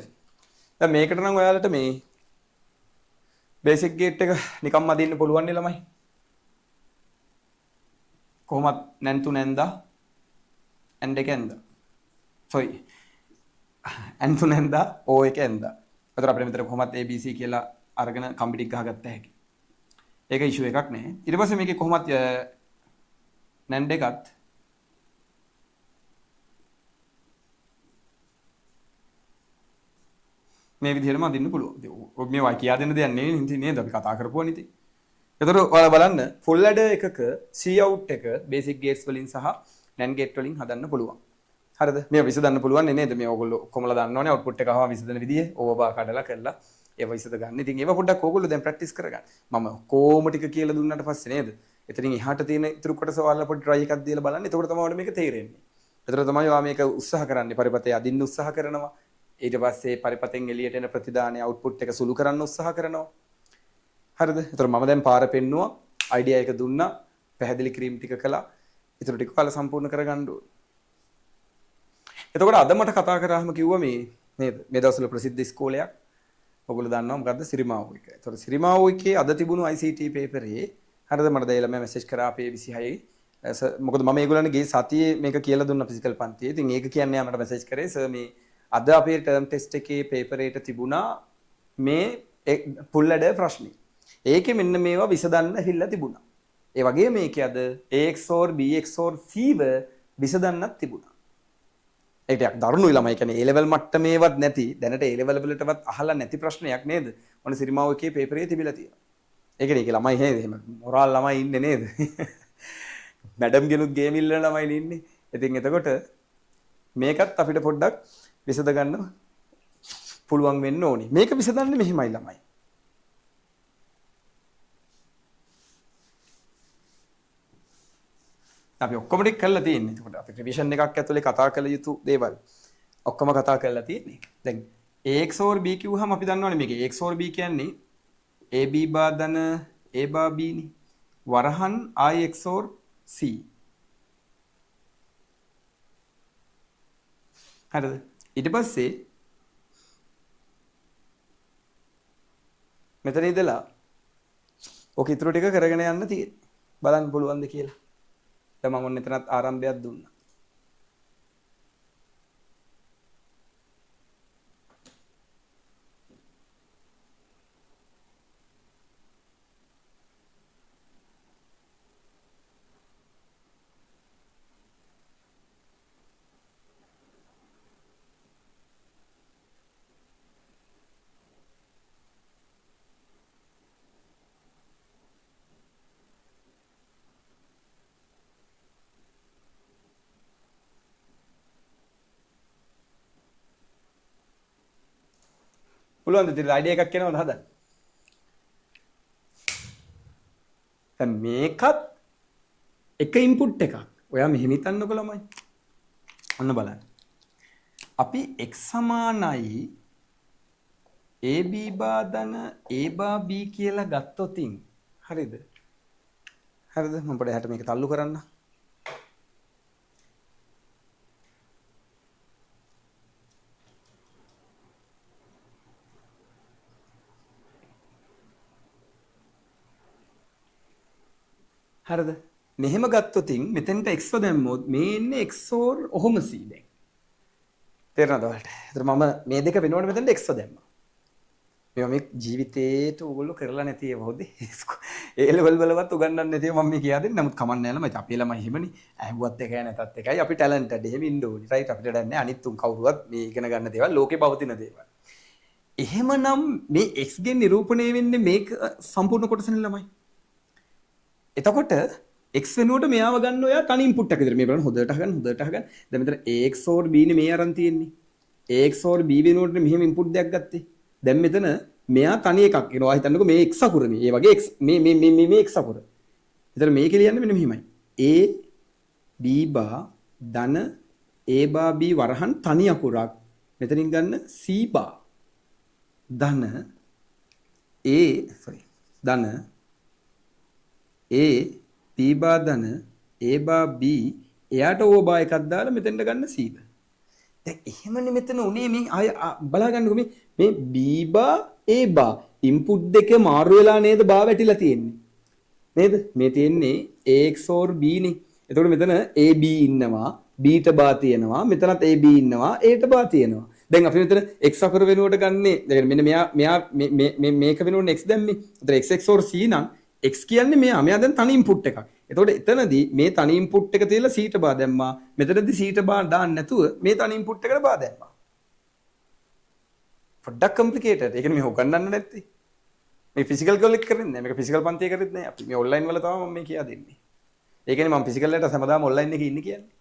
දැන් මේකට නම් ඔයාලට මේ බේසික් ගේට් එක නිකම්ම අදින්න පුළුවන් නේ ළමයි. කොහොමත් නැන්තු නැන්දා ඇන්ඩ් එක ඇන්දා. sorry. ඇන්තු නැන්දා ඕ එක ඇන්දා. ඒතර අපිට මෙතන කොහොමත් ABC කියලා අරගෙන කම්බි ටික ගහගත්ත හැකි. ඒක ඉෂුව එකක් නෑ. ඊට පස්සේ මේකේ කොහොමත් නැන්ඩ් එකත් මේ විදිහටම අදින්න පුළුවන්. ඔය මේවා කියා දෙන්න දෙයක් නෙවෙයි නේද අපි කතා කරපුවා ඉතින්. එතකොට ඔයාලා බලන්න ෆුල් ඇඩර් එකක C out එක බේසික් ගේට්ස් වලින් සහ NAND ගේට් වලින් හදන්න පුළුවන්. හරිද? මේවා විසඳන්න පුළුවන් නේද? මේ ඕගොල්ලෝ කොහමද දන්නවනේ අවුට්පුට් එක ආවා විසඳන විදිය ඕවා කඩලා කරලා ඒවා විසඳ ගන්න. ඉතින් ඒවා පොඩ්ඩක් ඕගොල්ලෝ දැන් ප්‍රැක්ටිස් කරගන්න. මම කොහොම ටික කියලා දුන්නාට පස්සේ නේද? එතනින් එහාට තියෙන ඉතුරු කොටස ඔයාලා පොඩි try එකක් දීලා බලන්න. එතකොට තමයි ඔයාලට මේක තේරෙන්නේ. එතකොට තමයි ඔයා මේක උත්සාහ කරන්නේ. පරිපතේ අදින්න උත්සාහ කරනවා. ඊට පස්සේ පරිපතෙන් එළියට එන ප්‍රතිදානයේ අවුට්පුට් එක සුළු කරන්න උත්සාහ කරනවා. හරිද? එතකොට මම දැන් පාර පෙන්නුවා, අයිඩියා එක දුන්නා, පැහැදිලි ක්‍රීම් ටික කළා. ඊටු ටික ඔයාලා සම්පූර්ණ කරගන්න ඕනේ. එතකොට අද මට කතා කරාම කිව්වා මේ නේද? මේ දවස්වල ප්‍රසිද්ධ ඉස්කෝලයක්. ඔයගොල්ලෝ දන්නවා මොකද්ද? සිරිමාවෝ එක. එතකොට සිරිමාවෝ එකේ අද තිබුණු ICT පේපරේ හරිද මට දැයිලා මම මෙසේජ් කරා අපේ 26 මොකද මම ඒගොල්ලන්ගේ සතියේ මේක කියලා දුන්නා ෆිසිකල් පන්තියේ. ඉතින් ඒක කියන්නේ මට මෙසේජ් කරේ සර් මේ අද අපේ ටර්ම් ටෙස්ට් එකේ පේපර් එකට තිබුණා මේ ෆුල් ඇඩර් ප්‍රශ්නේ. ඒකේ මෙන්න මේවා විසඳන්න හිල්ලා තිබුණා. ඒ වගේ මේකේ අද AX or BX or C ව විසඳන්නත් තිබුණා. ඒක ටිකක් දරුණුයි ළමයි. කියන්නේ A level මට්ටමේවත් නැති දැනට A level වලටවත් අහලා නැති ප්‍රශ්නයක් නේද? ඔන්න සිරිමාවෝ එකේ පේපරේ තිබිලා තියෙනවා. ඒක නේ ළමයි නේද? එහෙම මොරාල් ළමයි ඉන්නේ නේද? මැඩම් ගෙනුත් ගේම් ඉල්ලන ළමයි ඉන්නේ. ඉතින් එතකොට මේකත් අපිට පොඩ්ඩක් විසඳ ගන්න පුළුවන් වෙන්න ඕනේ. මේක විසඳන්නේ මෙහිමයි ළමයි. අපි ඔක්කොම ටික කරලා තියෙන්නේ. එතකොට අපි රිවිෂන් එකක් ඇතුලේ කතා කළ යුතු දේවල් ඔක්කොම කතා කරලා තියෙන්නේ. දැන් AX or B කිව්වහම අපි දන්නවනේ මේක AX or B කියන්නේ AB බා ධන A බා B නේ. වරහන් IX or C. හරිද? ඊට පස්සේ මෙතන ඉඳලා ඔක ඉතුරු ටික කරගෙන යන්න තියෙන්නේ. බලන්න පුළුවන්ද කියලා. දැන් මම ඔන්න එතනත් ආරම්භයක් දුන්නා. පුළුවන්ද ඉතින් අයිඩියා එකක් එනවද හදන්න? දැන් මේකත් එක ඉන්පුට් එකක්. ඔයා මෙහෙම හිතන්නකො ළමයි. ඔන්න බලන්න. අපි x සමානයි AB බා ධන A බා B කියලා ගත්තොතින් හරිද? හරිද? මම පොඩ්ඩක් එහාට මේක තල්ලු කරන්න. හරිද? මෙහෙම ගත්තොතින් මෙතෙන්ට x දැම්මොත් මේ ඉන්නේ x or ඔහොම c දැන්. තේරෙනවද ඔයාලට? ඒතර මම මේ දෙක වෙනකොට මෙතෙන්ට x දැම්මා. මේවා මේ ජීවිතේට ඕගොල්ලෝ කරලා නැති ඒවා හොදේ. ඒ ලෙවල් වලවත් උගන්වන්නේ නැති ඒවා මම මේ කියා දෙන්නේ. නමුත් කමක් නැහැ ළමයි. අපේ ළමයි එහෙමනේ. ඇහුවත් එකයි නැතත් එකයි. අපි ටැලන්ටඩ් එහෙම ඉන්න ඕනේ. රයිට් අපිට දැන් නැහැ අනිත් උන් කවුරුවත් මේ ඉගෙන ගන්න දේවල් ලෝකේ පවතින දේවල්. එහෙමනම් මේ x ගෙන් නිරූපණය වෙන්නේ මේක සම්පූර්ණ කොටසනේ ළමයි. එතකොට x වෙනුවට මෙයාව ගන්න ඔයා තනි ඉන්පුට් එකක් විතර මේ බලන්න හොදට අහගන්න. දැන් මෙතන ax or b නේ මේ අරන් තියෙන්නේ. ax or b වෙනුවට මෙහෙම ඉන්පුට් දෙයක් ගත්තේ. දැන් මෙතන මෙයා තනි එකක් එනවා හිතන්නකෝ මේ x අකුර මේ. ඒ වගේ x මේ x අකුර. එතන මේක ලියන්නේ මෙන්න මෙහිමයි. a b බා ධන a බා b වරහන් තනි අකුරක්. මෙතනින් ගන්න c බා ධන ධන A B බා ධන A බා B එයාට O බා එකක් දාලා මෙතෙන්ට ගන්න C ද. දැන් එහෙමනේ මෙතන උනේ මේ ආය බලා ගන්නකො මේ B බා A බා ඉන්පුට් දෙකේ මාරු වෙලා නේද බා වැටිලා තියෙන්නේ. නේද? මේ තියෙන්නේ AX or B නේ. එතකොට මෙතන AB ඉන්නවා, Bට බා තියෙනවා, මෙතනත් AB ඉන්නවා, Aට බා තියෙනවා. දැන් අපි මෙතන x අකුර වෙනුවට ගන්නේ දැන් මෙන්න මෙයා මේක වෙනුවට x දැම්මේ. එතන x or c නම් x කියන්නේ මෙයා දැන් තනි ඉන්පුට් එකක්. එතකොට එතනදී මේ තනි ඉන්පුට් එක තියලා c ට බා දැම්මා. මෙතනදී c ට බා දාන්න නැතුව මේ තනි ඉන්පුට් එකට බා දැම්මා. පොඩ්ඩක් කොම්ප්ලිකේටඩ්. ඒක මේ හොගන්නන්න නැත්තේ. මේ ෆිසිකල් ගෝල් එක කරන්නේ නැහැ. මේක ෆිසිකල් පන්තියේ කරෙත් නැහැ. අපි මේ ඔන්ලයින් වල තමයි මම මේ කියා දෙන්නේ. ඒ කියන්නේ මම ෆිසිකල් වලට හැමදාම ඔන්ලයින් එකේ ඉන්නේ කියන්නේ.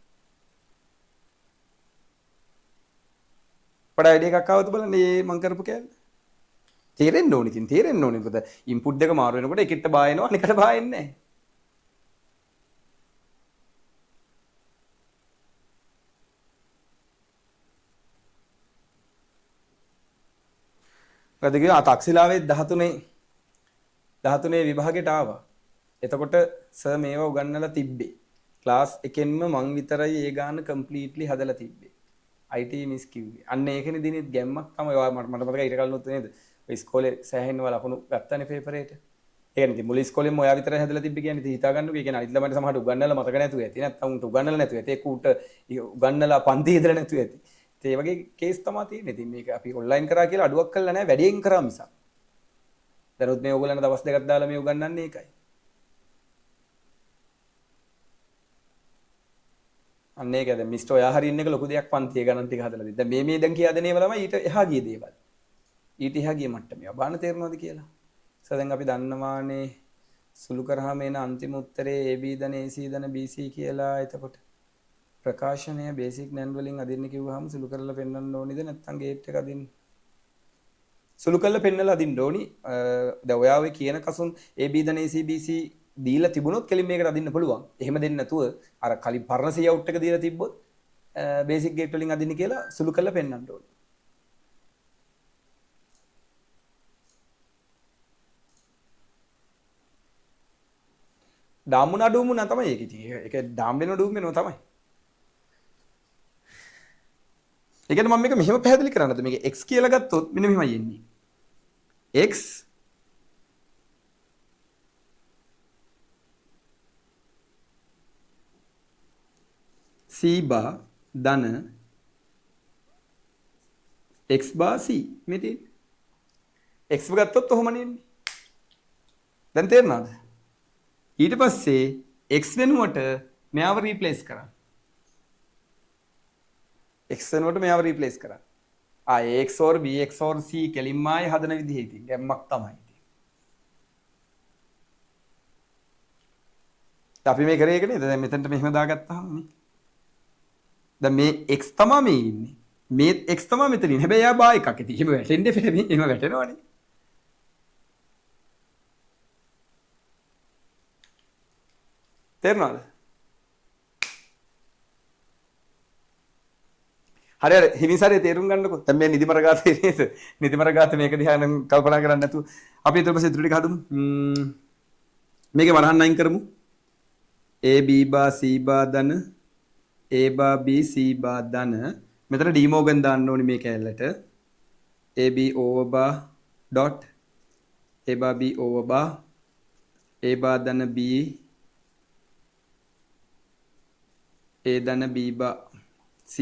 පොඩ අයිඩියා එකක් ආවද බලන්න මේ මම කරපු කෑල්ල. තේරෙන්න ඕනේ ඉතින් තේරෙන්න ඕනේ. මොකද ඉන්පුට් දෙක මාරු වෙනකොට එකට බා එනවා අනිකට බා එන්නේ නැහැ. මොකද කිව්වා තක්ෂිලාවේ 13 විභාගයට ආවා. එතකොට සර් මේවා උගන්වලා තිබ්බේ. ක්ලාස් එකෙන්ම මං විතරයි ඒ ගාන කම්ප්ලීට්ලි හදලා තිබ්බේ. IT මිස් කිව්වේ. අන්න ඒකනේ දිනෙත් ගැම්මක් තමයි. මට මතකයි ඊට කලිනුත් නේද? ඔය ඉස්කෝලේ සෑහෙන්න වල ලකුණු ගත්තනේ පේපරේට. ඒ කියන්නේ ඉතින් මුල ඉස්කෝලේම ඔයා විතරයි හදලා තිබ්බේ කියන්නේ ඉතින් හිතා ගන්නකෝ. ඒ කියන්නේ අනිත් ළමයින්ට සමහරට උගන්වලා මතක නැතුව ඇති. නැත්නම් උන්ට උගන්වලා නැතුව ඇති. ඒක උට උගන්වලා පන්ති ඉදලා නැතුව ඇති. ඒ වගේ කේස් තමයි තියෙන්නේ. ඉතින් මේක අපි ඔන්ලයින් කරා කියලා අඩුවක් කළා නැහැ. වැඩියෙන් කරා මිසක්. දැනුත් මේ ඕගොල්ලන්ට දවස් දෙකක් දාලා මේ උගන්වන්නේ ඒකයි. අන්න ඒක දැන් මිස්ටර් ඔයා හරි ඉන්න එක ලොකු දෙයක් පන්තියේ ගණන් ටික හදලා දෙන්න. දැන් මේ දැන් කියා දෙන ඒවා තමයි ඊට එහා ගිය දේවල්. ඊට එහා ගිය මට්ටමේ. බාන තේරෙනවද කියලා? දැන් අපි දන්නවානේ සුළු කරාම එන අන්තිම උත්තරේ AB ධන AC ධන BC කියලා. එතකොට ප්‍රකාශනය බේසික් නැන් වලින් අදින්න කිව්වහම සුළු කරලා පෙන්වන්න ඕනිද නැත්නම් ගේට් එක අදින්න? සුළු කරලා පෙන්වලා අදින්න ඕනි. දැන් ඔයා ඔය කියන කසුන් AB ධන AC BC දීලා තිබුණොත් කෙලින් මේකට අදින්න පුළුවන්. එහෙම දෙන්නේ නැතුව අර කලින් පරණ සී අවුට් එක දීලා තිබ්බොත් බේසික් ගේට් වලින් අදින්න කියලා සුළු කරලා පෙන්වන්න ඕනේ. ඩාමුණ අඩුමුණ තමයි ඒක ඉතින්. ඒක ඩාම් වෙන ඩූම් වෙනව තමයි. ඒකට මම මේක මෙහෙම පැහැදිලි කරන්නද මේක x කියලා ගත්තොත් මෙන්න මෙහෙමයි එන්නේ. x c බා ධන x බා c මේ තියෙන්නේ. x ගත්තොත් ඔහොමනේ එන්නේ. දැන් තේරුණාද? ඊට පස්සේ x වෙනුවට මෙයාව රීප්ලේස් කරා. x වෙනුවට මෙයාව රීප්ලේස් කරා. ax or bx or c කෙලින්ම ආයේ හදන විදිහේ ඉතින් ගැම්මක් තමයි. අපි මේ කරේ ඒක නේද? දැන් මෙතනට මෙහෙම දාගත්තාම මේ. දැන් මේ x තමයි මේ ඉන්නේ. මේ x තමයි මෙතන ඉන්නේ. හැබැයි එයා බා එකක්. ඉතින් එහෙම වැටෙන්නේ නැහැ. එහෙම වැටෙනවනේ. තේරුණාද? හරි හරි හිමිසරේ තේරුම් ගන්නකො. දැන් මේ නිදිමර ගාතේ නේද? නිදිමර ගාතේ මේක දිහා නම් කල්පනා කරන්නේ නැතුව අපි ඊට පස්සේ ඉතුරු ටික හදමු. මේකේ වරහන් අයින් කරමු. A B බා C බා ධන A බා B C බා ධන මෙතන ඩීමෝගන් දාන්න ඕනේ මේ කැලලට. A B over බා dot A බා B over බා A බා ධන B A ධන B බා C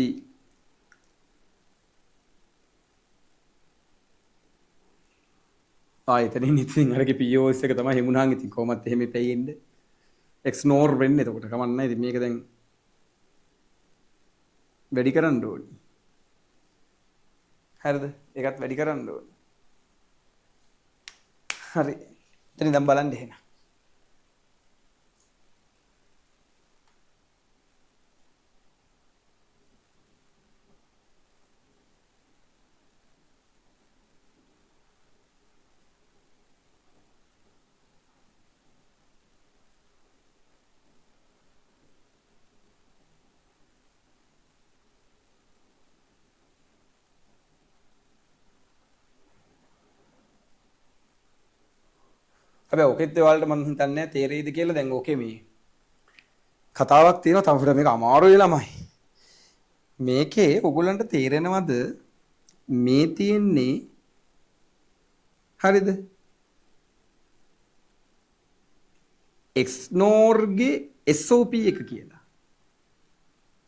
එතනින් ඉතින් අරගේ POS එක තමයි හිමුණාන් ඉතින් කොහොමත් එහෙම පෙයින්නේ එක්ස්නෝර් වෙන්නේ එතකොට කමක් නැහැ ඉතින් මේක දැන් වැඩි කරන්න ඕනේ හරිද ඒකත් වැඩි කරන්න ඕනේ හරි එතනින් දැන් බලන්න එහෙනම් හැබැයි ඔකෙත් ඔයාලට මම හිතන්නේ නැහැ තේරෙයිද කියලා. දැන් ඕකේ මේ කතාවක් තියෙනවා තමයි මේක අමාරුයි ළමයි. මේකේ ඔයගොල්ලන්ට තේරෙනවද මේ තියෙන්නේ හරිද XNOR ගේ SOP එක කියලා.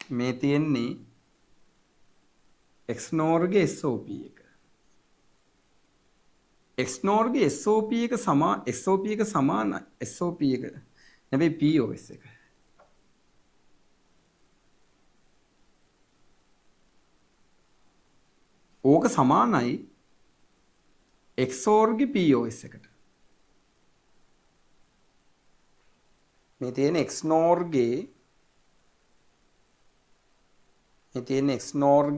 මේ තියෙන්නේ XNOR ගේ SOP එක. XNOR ගේ SOP එක සමානයි SOP එක නෙවෙයි POS එක. ඕක සමානයි XOR ගේ POS එකට. මේ තියෙන XNOR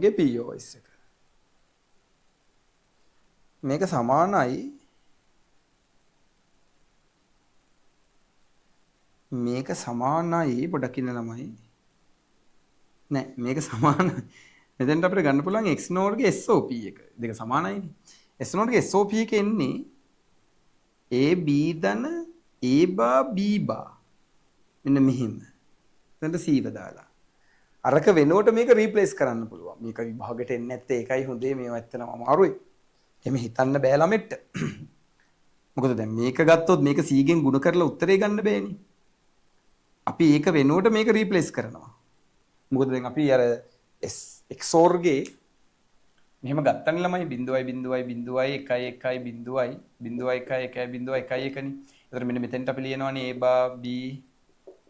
ගේ POS එක. මේක සමානයි පොඩක් ඉන්න ළමයි. නෑ මේක සමානයි. මෙතෙන්ට අපිට ගන්න පුළුවන් XNOR ගේ SOP එක. දෙක සමානයිනේ. XNOR ගේ SOP එක එන්නේ A B ධන A බා B බා. මෙන්න මෙහෙම. එතනට C දාලා. අරක වෙනුවට මේක රීප්ලේස් කරන්න පුළුවන්. මේක විභාගෙට එන්නේ නැත්තේ ඒකයි හොඳේ මේව ඇත්තටම අමාරුයි. එහෙම හිතන්න බෑ ළමෙට්ට. මොකද දැන් මේක ගත්තොත් මේක C ගෙන් ගුණ කරලා උත්තරේ ගන්න බෑනේ. අපි ඒක වෙනුවට මේක රීප්ලේස් කරනවා. මොකද දැන් අපි අර XOR ගේ මෙහෙම ගත්තනේ ළමයි 0.0.1.1.0.1.1 නේ. එතකොට මෙන්න මෙතෙන්ට අපි ලියනවානේ A බා B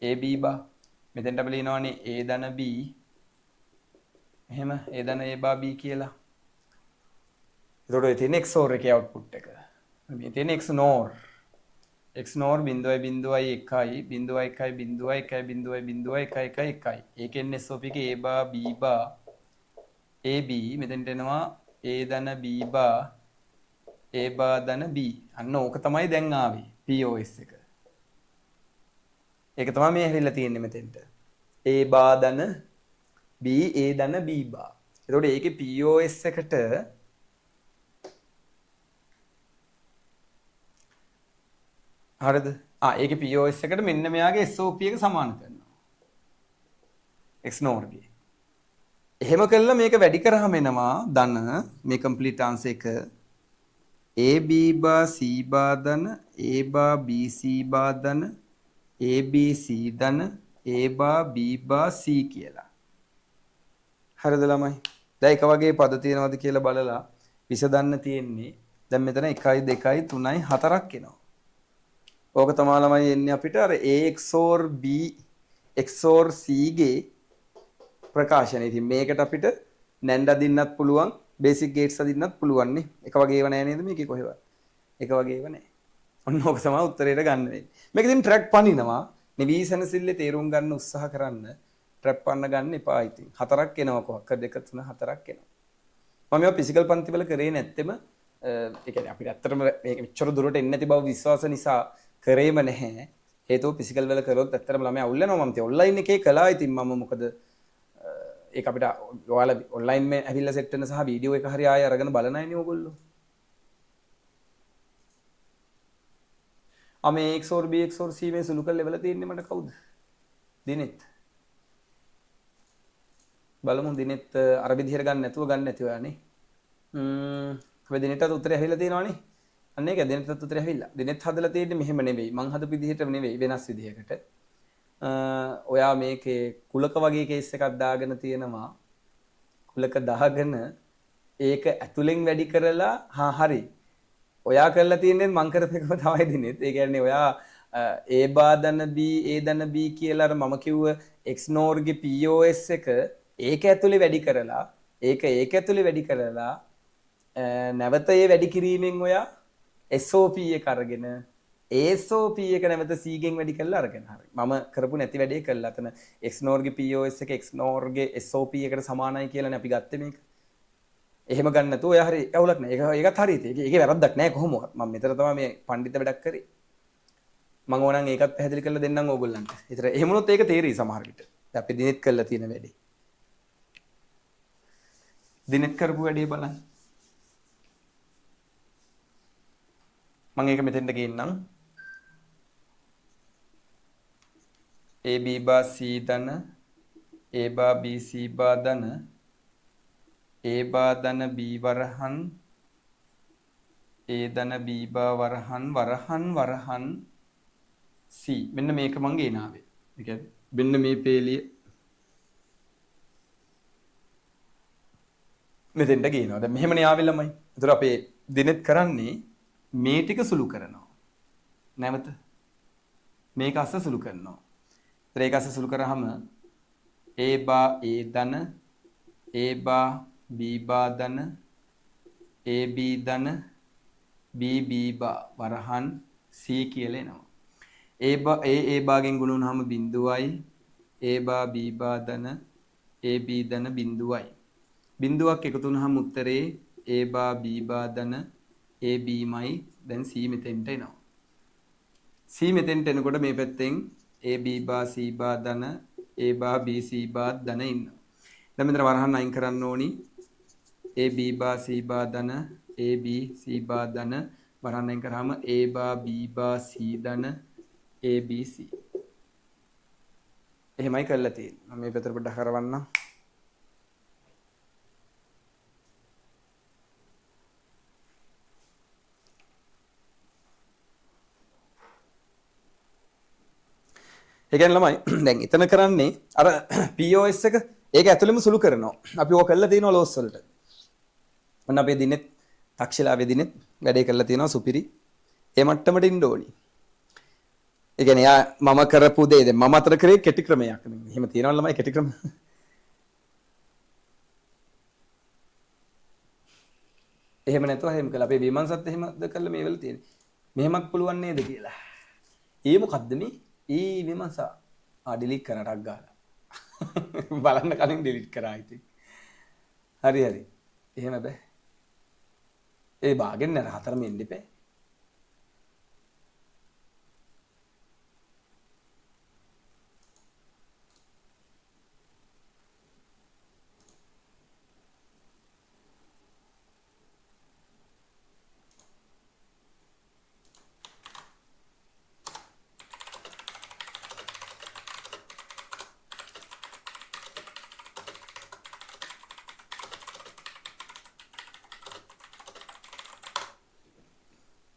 A B බා. මෙතෙන්ට අපි ලියනවානේ A ධන B. එහෙම A ධන A බා B කියලා. එතකොට ඒ තියෙන XOR එකේ output එක. මේ තියෙන XNOR 0.1.1.1.1.1.1.1. ඒකෙන් SOP එකේ A බා B බා AB මෙතෙන්ට එනවා A ධන B බා A බා ධන B. අන්න ඕක තමයි දැන් ආවේ POS එක. ඒක තමයි මේ ඇවිල්ලා තියෙන්නේ මෙතෙන්ට. A බා ධන B A ධන B බා. එතකොට ඒකේ POS එකට හරිද? ඒකේ POS එකට මෙන්න මෙයාගේ SOP එක සමාන කරනවා. XNOR ගේ. එහෙම කළා මේක වැඩි කරාම එනවා ධන මේ කම්ප්ලීට් ආන්සර් එක A B බා C බා ධන A බා B C බා ධන A B C ධන A බා B බා C කියලා. හරිද ළමයි? දැන් එක වගේ පද තියෙනවද කියලා බලලා විසඳන්න තියෙන්නේ. දැන් මෙතන 1 2 3 4ක් එනවා. ඕක තමයි ළමයි එන්නේ අපිට අර A XOR B XOR C ගේ ප්‍රකාශනය. ඉතින් මේකට අපිට නැන්ඩ අදින්නත් පුළුවන්, බේසික් ගේට්ස් අදින්නත් පුළුවන් නේ. එක වගේ ඒවා නෑ නේද මේකේ කොහෙවත්. එක වගේ ඒවා නෑ. ඔන්න ඕක තමයි උත්තරේට ගන්න වෙන්නේ. මේක ඉතින් ට්‍රැක් පනිනවා. නිවි සනසිල්ලේ තේරුම් ගන්න උත්සාහ කරන්න. ට්‍රැක් පන්න ගන්න එපා ඉතින්. 4ක් එනවා කොහොක්ක 2 3 4ක් එනවා. මම මේවා ෆිසිකල් පන්තිවල කරේ නැත්තෙම ඒ කියන්නේ අපිට ඇත්තටම මේක මෙච්චර දුරට එන්නේ නැති බව විශ්වාස නිසා කරේම නැහැ. හේතුව ෆිසිකල් වල කරොත් ඇත්තටම ළමයා අවුල් වෙනවා. මම ඔන්ලයින් එකේ කළා. ඉතින් මම මොකද ඒක අපිට ඔයාලා ඔන්ලයින් මේ ඇවිල්ලා සෙට් වෙන සහ වීඩියෝ එක හරි ආයෙ අරගෙන බලනයිනේ ඕගොල්ලෝ. මේ XOR B XOR C මේ සුළු කරලා ලෙවල තියෙන්නේ මට කවුද? දිනෙත්. බලමු දිනෙත් අර විදිහට ගන්න නැතුව ගන්න නැති ඔයානේ. අපි දිනෙටත් උත්තරය ඇවිල්ලා තියෙනවානේ. අන්න ඒක දිනෙටත් උත්තරය ඇවිල්ලා. දිනෙත් හදලා තියෙන්නේ මෙහෙම නෙවෙයි. මං හදපු විදිහට නෙවෙයි වෙනස් විදිහකට. ඔයා මේකේ කුලක වගේ කේස් එකක් දාගෙන තියෙනවා. කුලක දාගෙන ඒක ඇතුලෙන් වැඩි කරලා හරි. ඔයා කරලා තියෙන්නේ මං කරපේකම තමයි දිනෙත්. ඒ කියන්නේ ඔයා A බා ධන B A ධන B කියලා අර මම කිව්ව XNOR ගේ POS එක ඒක ඇතුලේ වැඩි කරලා ඒක ඇතුලේ වැඩි කරලා නැවත ඒ වැඩි කිරීමෙන් ඔයා SOP එක අරගෙන SOP එක නැවත C ගෙන් වැඩි කරලා අරගෙන හරි. මම කරපු නැති වැඩේ කළා. අතන XNOR ගේ POS එක XNOR ගේ SOP එකට සමානයි කියලානේ අපි ගත්තේ මේක. එහෙම ගන්න නැතුව ඔයා හරි අවුලක් නැහැ. ඒකත් හරියට. ඒකේ වැරද්දක් නැහැ කොහොමවත්. මම මෙතන තමයි මේ පඬිත වැඩක් කරේ. මම ඕනනම් ඒකත් පැහැදිලි කරලා දෙන්නම් ඕගොල්ලන්ට. ඒතර එහෙම වුණොත් ඒක තේරෙයි සමහර විට. දැන් අපි දිනෙත් කරලා තියෙන වැඩේ. දිනෙත් කරපු වැඩේ බලන්න. මම ඒක මෙතෙන්ට ගේන්නම්. A B බා C ධන A බා B C බා ධන A බා ධන B වරහන් A ධන B බා වරහන් වරහන් C. මෙන්න මේක මං ගේනාවේ. ඒ කියන්නේ මෙන්න මේ පේලිය මෙතෙන්ට ගේනවා. දැන් මෙහෙමනේ ආවේ ළමයි. ඒතර අපේ දිනෙත් කරන්නේ මේ ටික සුළු කරනවා. නැවත මේක අස්ස සුළු කරනවා. ඒතර ඒක අස්ස සුළු කරාම A බා A ධන A බා B බා ධන A B ධන B B බා වරහන් C කියලා එනවා. A බාගෙන් ගුණ වුණාම බිඳුවයි A බා B බා ධන A B ධන බිඳුවයි. බිඳුවක් එකතු වුණාම උත්තරේ A බා B බා ධන A B මයි. දැන් C මෙතෙන්ට එනවා. C මෙතෙන්ට එනකොට මේ පැත්තෙන් A B බා C බා ධන A බා B C බා ධන ඉන්නවා. දැන් මෙතන වරහන් අයින් කරන්න ඕනි. A B බා C බා ධන A B C බා ධන වරහන් අයින් කරාම A බා B බා C ධන A B C. එහෙමයි කරලා තියෙන්නේ. මම මේ පැත්තට පොඩ්ඩක් හරවන්නම්. ඒ කියන්නේ ළමයි දැන් එතන කරන්නේ අර POS එක ඒක ඇතුළෙම සුළු කරනවා. අපි ඕක කරලා තියෙනවා ලෝස් වලට. මොන අපේ දිනෙත් තක්ෂිලාවේ දිනෙත් වැඩේ කරලා තියෙනවා සුපිරි. ඒ මට්ටමට ඉන්න ඕනි. ඒ කියන්නේ යා මම කරපු දේ දැන් මම අතර කරේ කෙටි ක්‍රමයක්. එහෙම තියෙනවා ළමයි කෙටි ක්‍රම. එහෙම නැතුව එහෙම කළා. අපේ විමර්ශනත් එහෙමද කළා මේ වෙලාව තියෙන්නේ. මෙහෙමක් පුළුවන් නේද කියලා. ඒ මොකද්ද මේ? විමස ඩිලිට් කරටක් ගාලා බලන්න කලින් ඩිලිට් කරා ඉතින් හරි එහෙම බෑ ඒ බාගෙන් නර හතරම එන්න එපා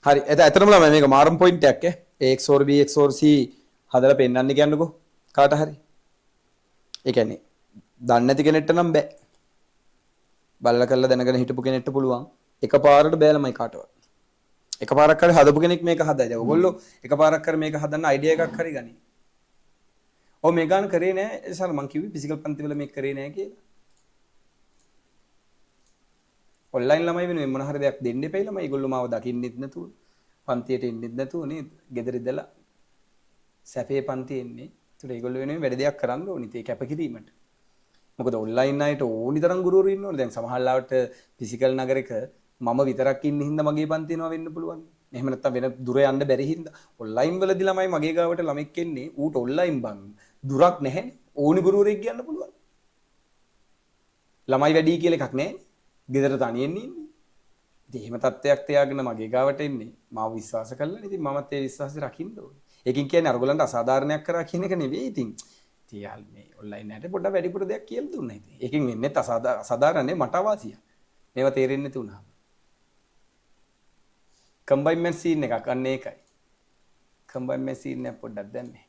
හරි ඇත්තටම ළමයි මේක මාරම් පොයින්ට් එකක් A XOR B XOR C හදලා පෙන්නන්න කියන්නකෝ කාට හරි. ඒ කියන්නේ දන්නේ නැති කෙනෙක්ට නම් බෑ. බලලා කරලා දැනගෙන හිටපු කෙනෙක්ට පුළුවන්. එකපාරට බෑ ළමයි කාටවත්. එකපාරක් හරි හදපු කෙනෙක් මේක හදයි. දැන් ඔයගොල්ලෝ එකපාරක් කර මේක හදන්න අයිඩියා එකක් හරි ගනි. ඔව් මේ ගන්න කරේ නෑ. ඒ සර මං කිව්වේ ෆිසිකල් පන්ති වල මේක කරේ නෑ කියලා. ඔන්ලයින් ළමයි වෙනුවෙන් මොන හරි දෙයක් දෙන්න එපයි ළමයි. ඒගොල්ලෝ මාව දකින්නෙත් නැතුව පන්තියට එන්නෙත් නැතුව නේද? ගෙදර ඉඳලා සැපේ පන්ති එන්නේ. ඒතර ඒගොල්ලෝ වෙනුවෙන් වැඩ දෙයක් කරන්න ඕනි. ඒ කැපකිරීමට. මොකද ඔන්ලයින් අයට ඕනි තරම් ගුරුවරු ඉන්නවනේ. දැන් සමහරවිට ෆිසිකල් නගරයක මම විතරක් ඉන්න හින්දා මගේ පන්ති එනවා වෙන්න පුළුවන්. එහෙම නැත්නම් වෙන දුර යන්න බැරි හින්දා ඔන්ලයින් වලදී ළමයි මගේ ගාවට ළමෙක් එන්නේ ඌට ඔන්ලයින් බං දුරක් නැහැ. ඕනි ගුරුවරයෙක් කියන්න පුළුවන්. ළමයි වැඩි කියලා එකක් නැහැ. ගෙදර තනියෙන් ඉන්නේ. ඉතින් එහෙම තත්ත්වයක් තියාගෙන මගේ ගාවට එන්නේ. මාව විශ්වාස කළා. ඉතින් මමත් ඒ විශ්වාසය රකින්න ඕනේ. ඒකින් කියන්නේ අරගලන්ට අසාධාරණයක් කරා කියන එක නෙවෙයි. ඉතින් තියාල් මේ ඔන්ලයින් එකට පොඩ්ඩක් වැඩිපුර දෙයක් කියලා දුන්නා ඉතින්. ඒකෙන් වෙන්නේ අසාධාරණනේ මට අවාසියක්. මේවා තේරෙන්නේ නැති වුණා. කම්බයින්මන්ට් සීන් එකක් අන්න ඒකයි. කම්බයින්මන්ට් සීන් එක පොඩ්ඩක් දැම්මේ.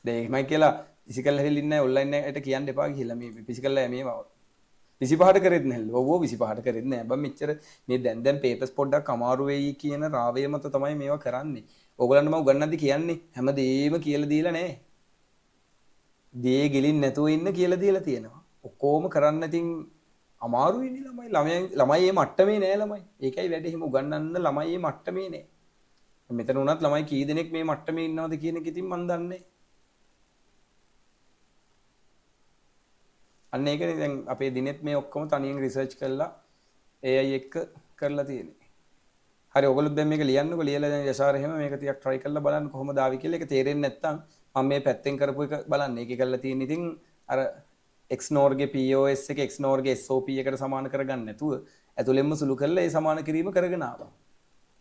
දැන් එහෙමයි කියලා ෆිසිකල් හැදෙලින්නේ නැහැ ඔන්ලයින් එකට කියන්න එපා කියලා මේ ෆිසිකල් අය මේවා 25ට කරෙත් නැහැ. ඔව් 25ට කරෙත් නැහැ. බම් මෙච්චර මේ දැන් පේපර්ස් පොඩ්ඩක් අමාරු වෙයි කියන රාවය මත තමයි මේවා කරන්නේ. ඕගලන්ට මම උගන්වද්දි කියන්නේ හැමදේම කියලා දීලා නැහැ. දේ ගෙලින් නැතුව ඉන්න කියලා දීලා තියෙනවා. ඔක්කොම කරන්න ඉතින් අමාරුයි නේ ළමයි. ළමයි මේ මට්ටමේ නෑ ළමයි. ඒකයි වැඩි හිම උගන්වන්න ළමයි මේ මට්ටමේ නෑ. මෙතන උනත් ළමයි කී දෙනෙක් මේ මට්ටමේ ඉන්නවද කියන එක ඉතින් මන් දන්නේ. අන්න ඒකනේ දැන් අපේ දිනෙත් මේ ඔක්කොම තනියෙන් රිසර්ච් කරලා AI එක්ක කරලා තියෙන්නේ. හරි ඔයගොල්ලෝ දැන් මේක ලියන්නකෝ ලියලා දැන් යශාර එහෙම මේක ටිකක් try කරලා බලන්න කොහොමද ආවි කියලා. ඒක තේරෙන්නේ නැත්නම් මම මේ පැත්තෙන් කරපු එක බලන්න. ඒකේ කරලා තියෙන ඉතින් අර XNOR ගේ POS එක XNOR ගේ SOP එකට සමාන කරගන්න නැතුව ඇතුළෙන්ම සුළු කරලා ඒ සමාන කිරීම කරගෙන ආවා.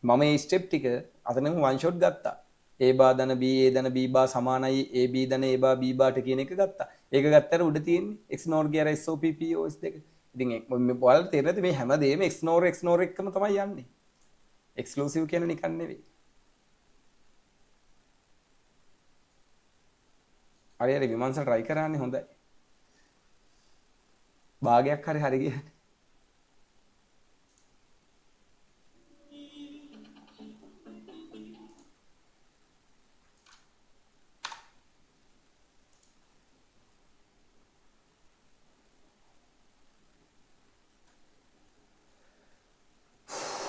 මම මේ ස්ටෙප් ටික අතනම වන් ෂොට් ගත්තා. A බා ධන B A ධන B බා සමානයි AB ධන A බා B බාට කියන එක ගත්තා. ඒක ගත්තට උඩ තියෙන්නේ XNOR ගේ අර SOP POS දෙක. ඉතින් ඔයාලට තේරෙන්නේ නැති මේ හැමදේම XNOR එකම තමයි යන්නේ. එක්ස්ක්ලූසිව් කියන නිකන් නෙවෙයි. හරි විමර්ශන try කරන්නේ හොඳයි. භාගයක් හරි ගියහනේ.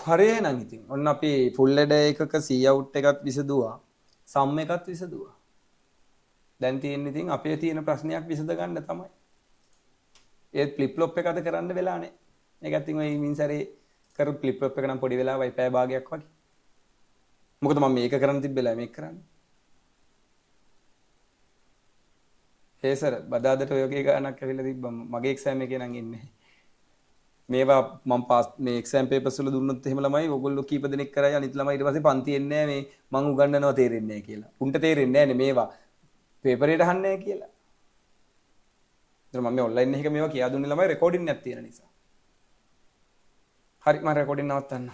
හරි එහෙනම් ඉතින් ඔන්න අපි ෆුල් ලෙඩ එකක C out එකත් විසදුවා. සම් එකත් විසදුවා. දැන් තියෙන්නේ ඉතින් අපේ තියෙන ප්‍රශ්නයක් විසඳ ගන්න තමයි. ඒ ෆ්ලිප් ෆ්ලොප් එක අද කරන්න වෙලා නැහැ. ඒකත් ඉතින් ඔය මින්සරේ කරු ෆ්ලිප් ෆ්ලොප් එක නම් පොඩි වෙලාවයි පැය භාගයක් වගේ. මොකද මම මේක කරන්න තිබ්බෙලා මේක කරන්නේ. ඒ සර් බදාදට ඔය වගේ ගානක් ඇවිල්ලා තිබ්බම මගේ එක්සෑම් එකේ නම් ඉන්නේ. මේවා මම පාස් මේ එක්සෑම් පේපර්ස් වල දුන්නොත් එහෙම ළමයි ඔයගොල්ලෝ කීප දෙනෙක් කරයි අනිත් ළමයි ඊට පස්සේ පන්ති එන්නේ නැහැ මේ මං උගන්වනවා තේරෙන්නේ නැහැ කියලා. උන්ට තේරෙන්නේ නැහැ නේ මේවා පේපරේට අහන්නේ නැහැ කියලා. ඒතර මම මේ ඔන්ලයින් එකක මේවා කියා දුන්නේ ළමයි රෙකෝඩින් එකක් තියෙන නිසා. හරි මම රෙකෝඩින් නවත්තන්න.